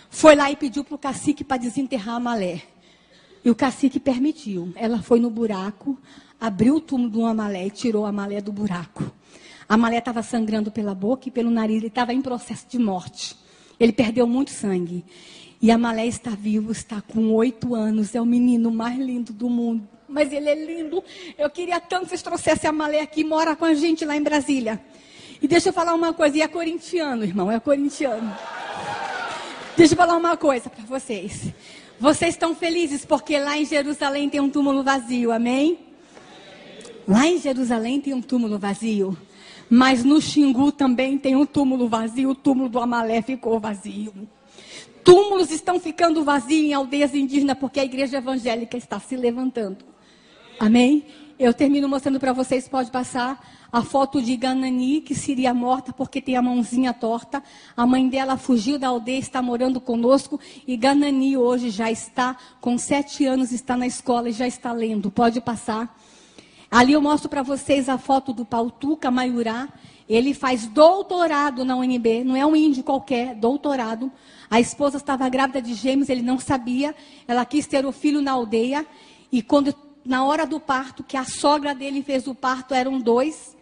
Speaker 1: foi lá e pediu para o cacique para desenterrar a Amalé. E o cacique permitiu. Ela foi no buraco, abriu o túmulo do Amalé e tirou a Amalé do buraco. A Amalé estava sangrando pela boca e pelo nariz, ele estava em processo de morte. Ele perdeu muito sangue. E a Amalé está vivo, está com 8 anos, é o menino mais lindo do mundo. Mas ele é lindo. Eu queria tanto que vocês trouxessem a Amalé aqui, mora com a gente lá em Brasília. E deixa eu falar uma coisa, e é corintiano, irmão, é corintiano. Deixa eu falar uma coisa para vocês. Vocês estão felizes porque lá em Jerusalém tem um túmulo vazio, amém? Lá em Jerusalém tem um túmulo vazio. Mas no Xingu também tem um túmulo vazio, o túmulo do Amalé ficou vazio. Túmulos estão ficando vazios em aldeias indígenas porque a igreja evangélica está se levantando. Amém? Eu termino mostrando para vocês, pode passar, a foto de Ganani, que seria morta porque tem a mãozinha torta. A mãe dela fugiu da aldeia, está morando conosco. E Ganani hoje já está com 7 anos, está na escola e já está lendo. Pode passar. Ali eu mostro para vocês a foto do Pautuca Maiurá. Ele faz doutorado na UNB, não é um índio qualquer, doutorado. A esposa estava grávida de gêmeos, ele não sabia. Ela quis ter o filho na aldeia. E quando, na hora do parto, que a sogra dele fez o parto, eram 2.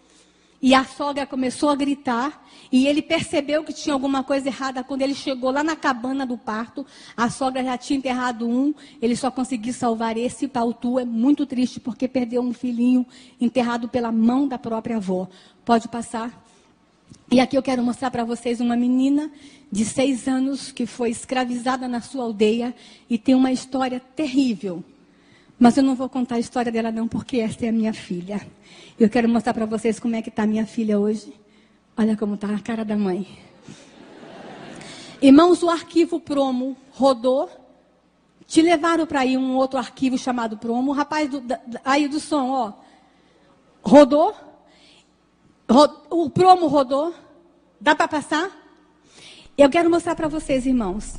Speaker 1: E a sogra começou a gritar. E ele percebeu que tinha alguma coisa errada. Quando ele chegou lá na cabana do parto, a sogra já tinha enterrado um. Ele só conseguiu salvar esse. Pautu é muito triste porque perdeu um filhinho enterrado pela mão da própria avó. Pode passar. E aqui eu quero mostrar para vocês uma menina de 6 anos que foi escravizada na sua aldeia e tem uma história terrível. Mas eu não vou contar a história dela não, porque esta é a minha filha. Eu quero mostrar para vocês como é que está a minha filha hoje. Olha como está a cara da mãe. Irmãos, o arquivo Promo rodou. Te levaram para aí um outro arquivo chamado Promo. O rapaz aí do som, ó. Rodou. O Promo rodou. Dá para passar? Eu quero mostrar para vocês, irmãos,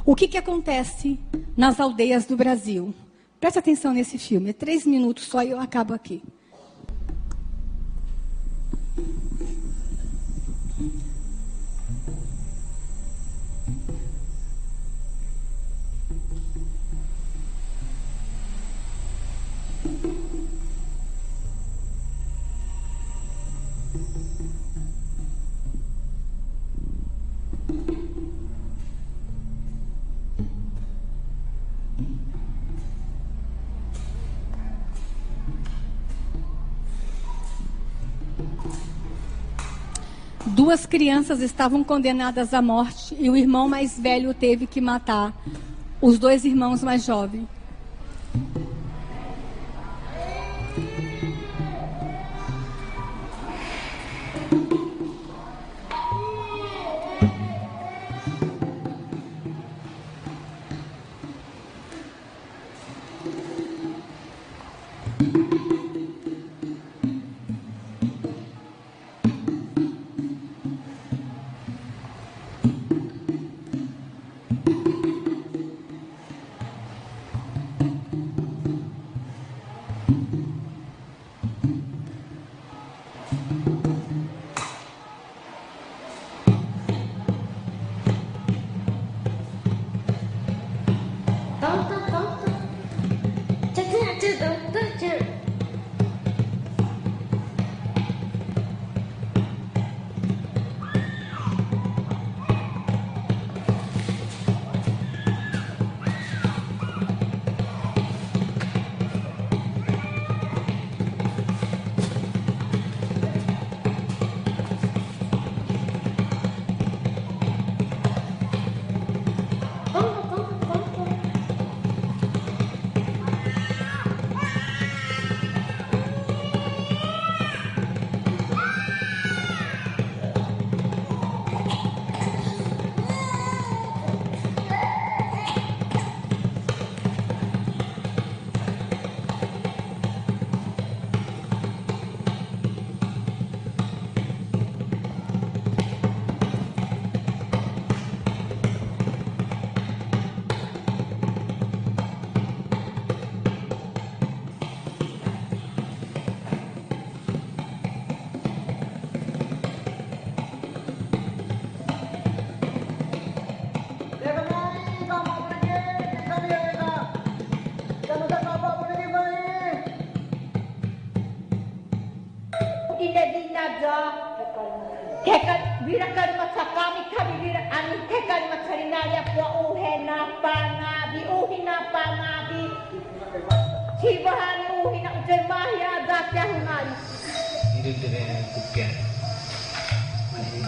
Speaker 1: o que acontece nas aldeias do Brasil. Presta atenção nesse filme. É 3 minutos só e eu acabo aqui. Duas crianças estavam condenadas à morte e o irmão mais velho teve que matar os 2 irmãos mais jovens.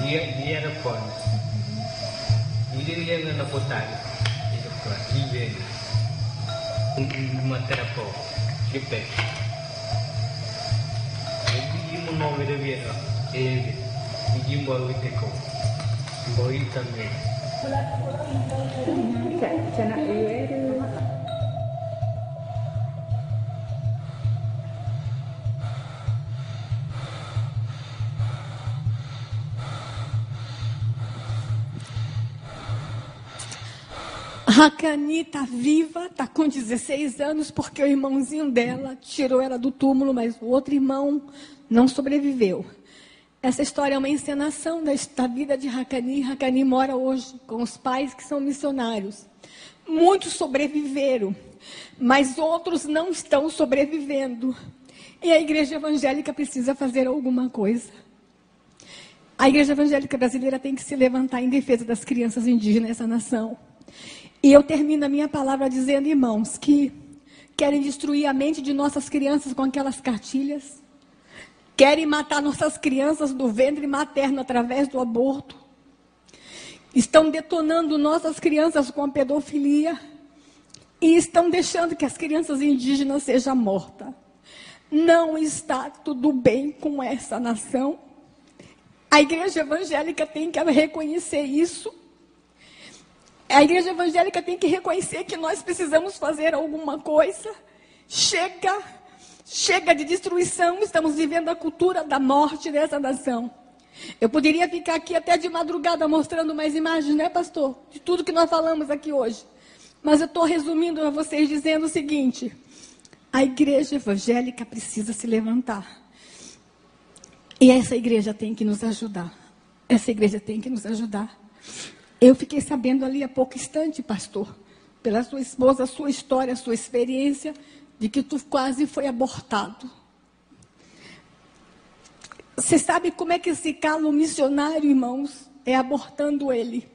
Speaker 2: Dia ada pon. Dia yang nak potai. Itu pun dia. Mata apa? Kita. Jadi mau beda beda. Ini baru itu kau. Baru tambah. Cina
Speaker 1: Hakani está viva, está com 16 anos, porque o irmãozinho dela tirou ela do túmulo, mas o outro irmão não sobreviveu. Essa história é uma encenação da vida de Hakani. Hakani mora hoje com os pais que são missionários. Muitos sobreviveram, mas outros não estão sobrevivendo. E a igreja evangélica precisa fazer alguma coisa. A igreja evangélica brasileira tem que se levantar em defesa das crianças indígenas nessa nação. E eu termino a minha palavra dizendo, irmãos, que querem destruir a mente de nossas crianças com aquelas cartilhas, querem matar nossas crianças do ventre materno através do aborto, estão detonando nossas crianças com a pedofilia e estão deixando que as crianças indígenas sejam mortas. Não está tudo bem com essa nação. A igreja evangélica tem que reconhecer isso. A igreja evangélica tem que reconhecer que nós precisamos fazer alguma coisa. Chega de destruição. Estamos vivendo a cultura da morte dessa nação. Eu poderia ficar aqui até de madrugada mostrando mais imagens, né, pastor? De tudo que nós falamos aqui hoje. Mas eu estou resumindo a vocês dizendo o seguinte: a igreja evangélica precisa se levantar. E essa igreja tem que nos ajudar. Essa igreja tem que nos ajudar. Eu fiquei sabendo ali há pouco instante, pastor, pela sua esposa, a sua história, a sua experiência, de que tu quase foi abortado. Você sabe como é que se cala o missionário, irmãos? É abortando ele.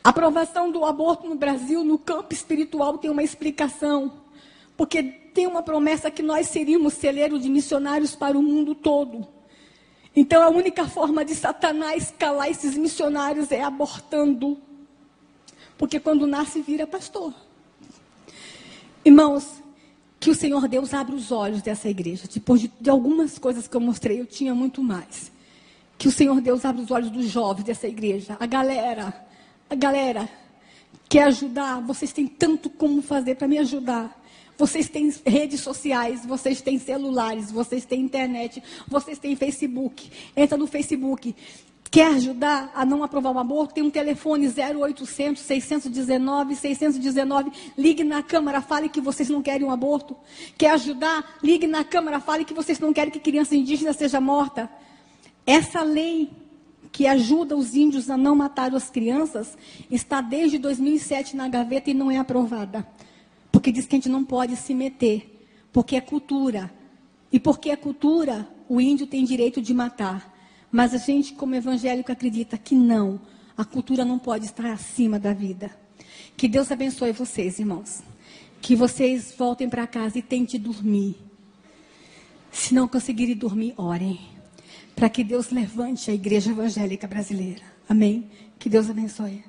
Speaker 1: A aprovação do aborto no Brasil, no campo espiritual, tem uma explicação. Porque tem uma promessa que nós seríamos celeiros de missionários para o mundo todo. Então, a única forma de Satanás calar esses missionários é abortando. Porque quando nasce, vira pastor. Irmãos, que o Senhor Deus abra os olhos dessa igreja. Depois de algumas coisas que eu mostrei, eu tinha muito mais. Que o Senhor Deus abra os olhos dos jovens dessa igreja. A galera quer ajudar. Vocês têm tanto como fazer para me ajudar. Vocês têm redes sociais, vocês têm celulares, vocês têm internet, vocês têm Facebook. Entra no Facebook. Quer ajudar a não aprovar um aborto? Tem um telefone 0800 619 619. Ligue na Câmara, fale que vocês não querem um aborto. Quer ajudar? Ligue na Câmara, fale que vocês não querem que criança indígena seja morta. Essa lei que ajuda os índios a não matar as crianças está desde 2007 na gaveta e não é aprovada. Porque diz que a gente não pode se meter, porque é cultura. E porque é cultura, o índio tem direito de matar. Mas a gente, como evangélico, acredita que não. A cultura não pode estar acima da vida. Que Deus abençoe vocês, irmãos. Que vocês voltem para casa e tentem dormir. Se não conseguirem dormir, orem. Para que Deus levante a igreja evangélica brasileira. Amém? Que Deus abençoe.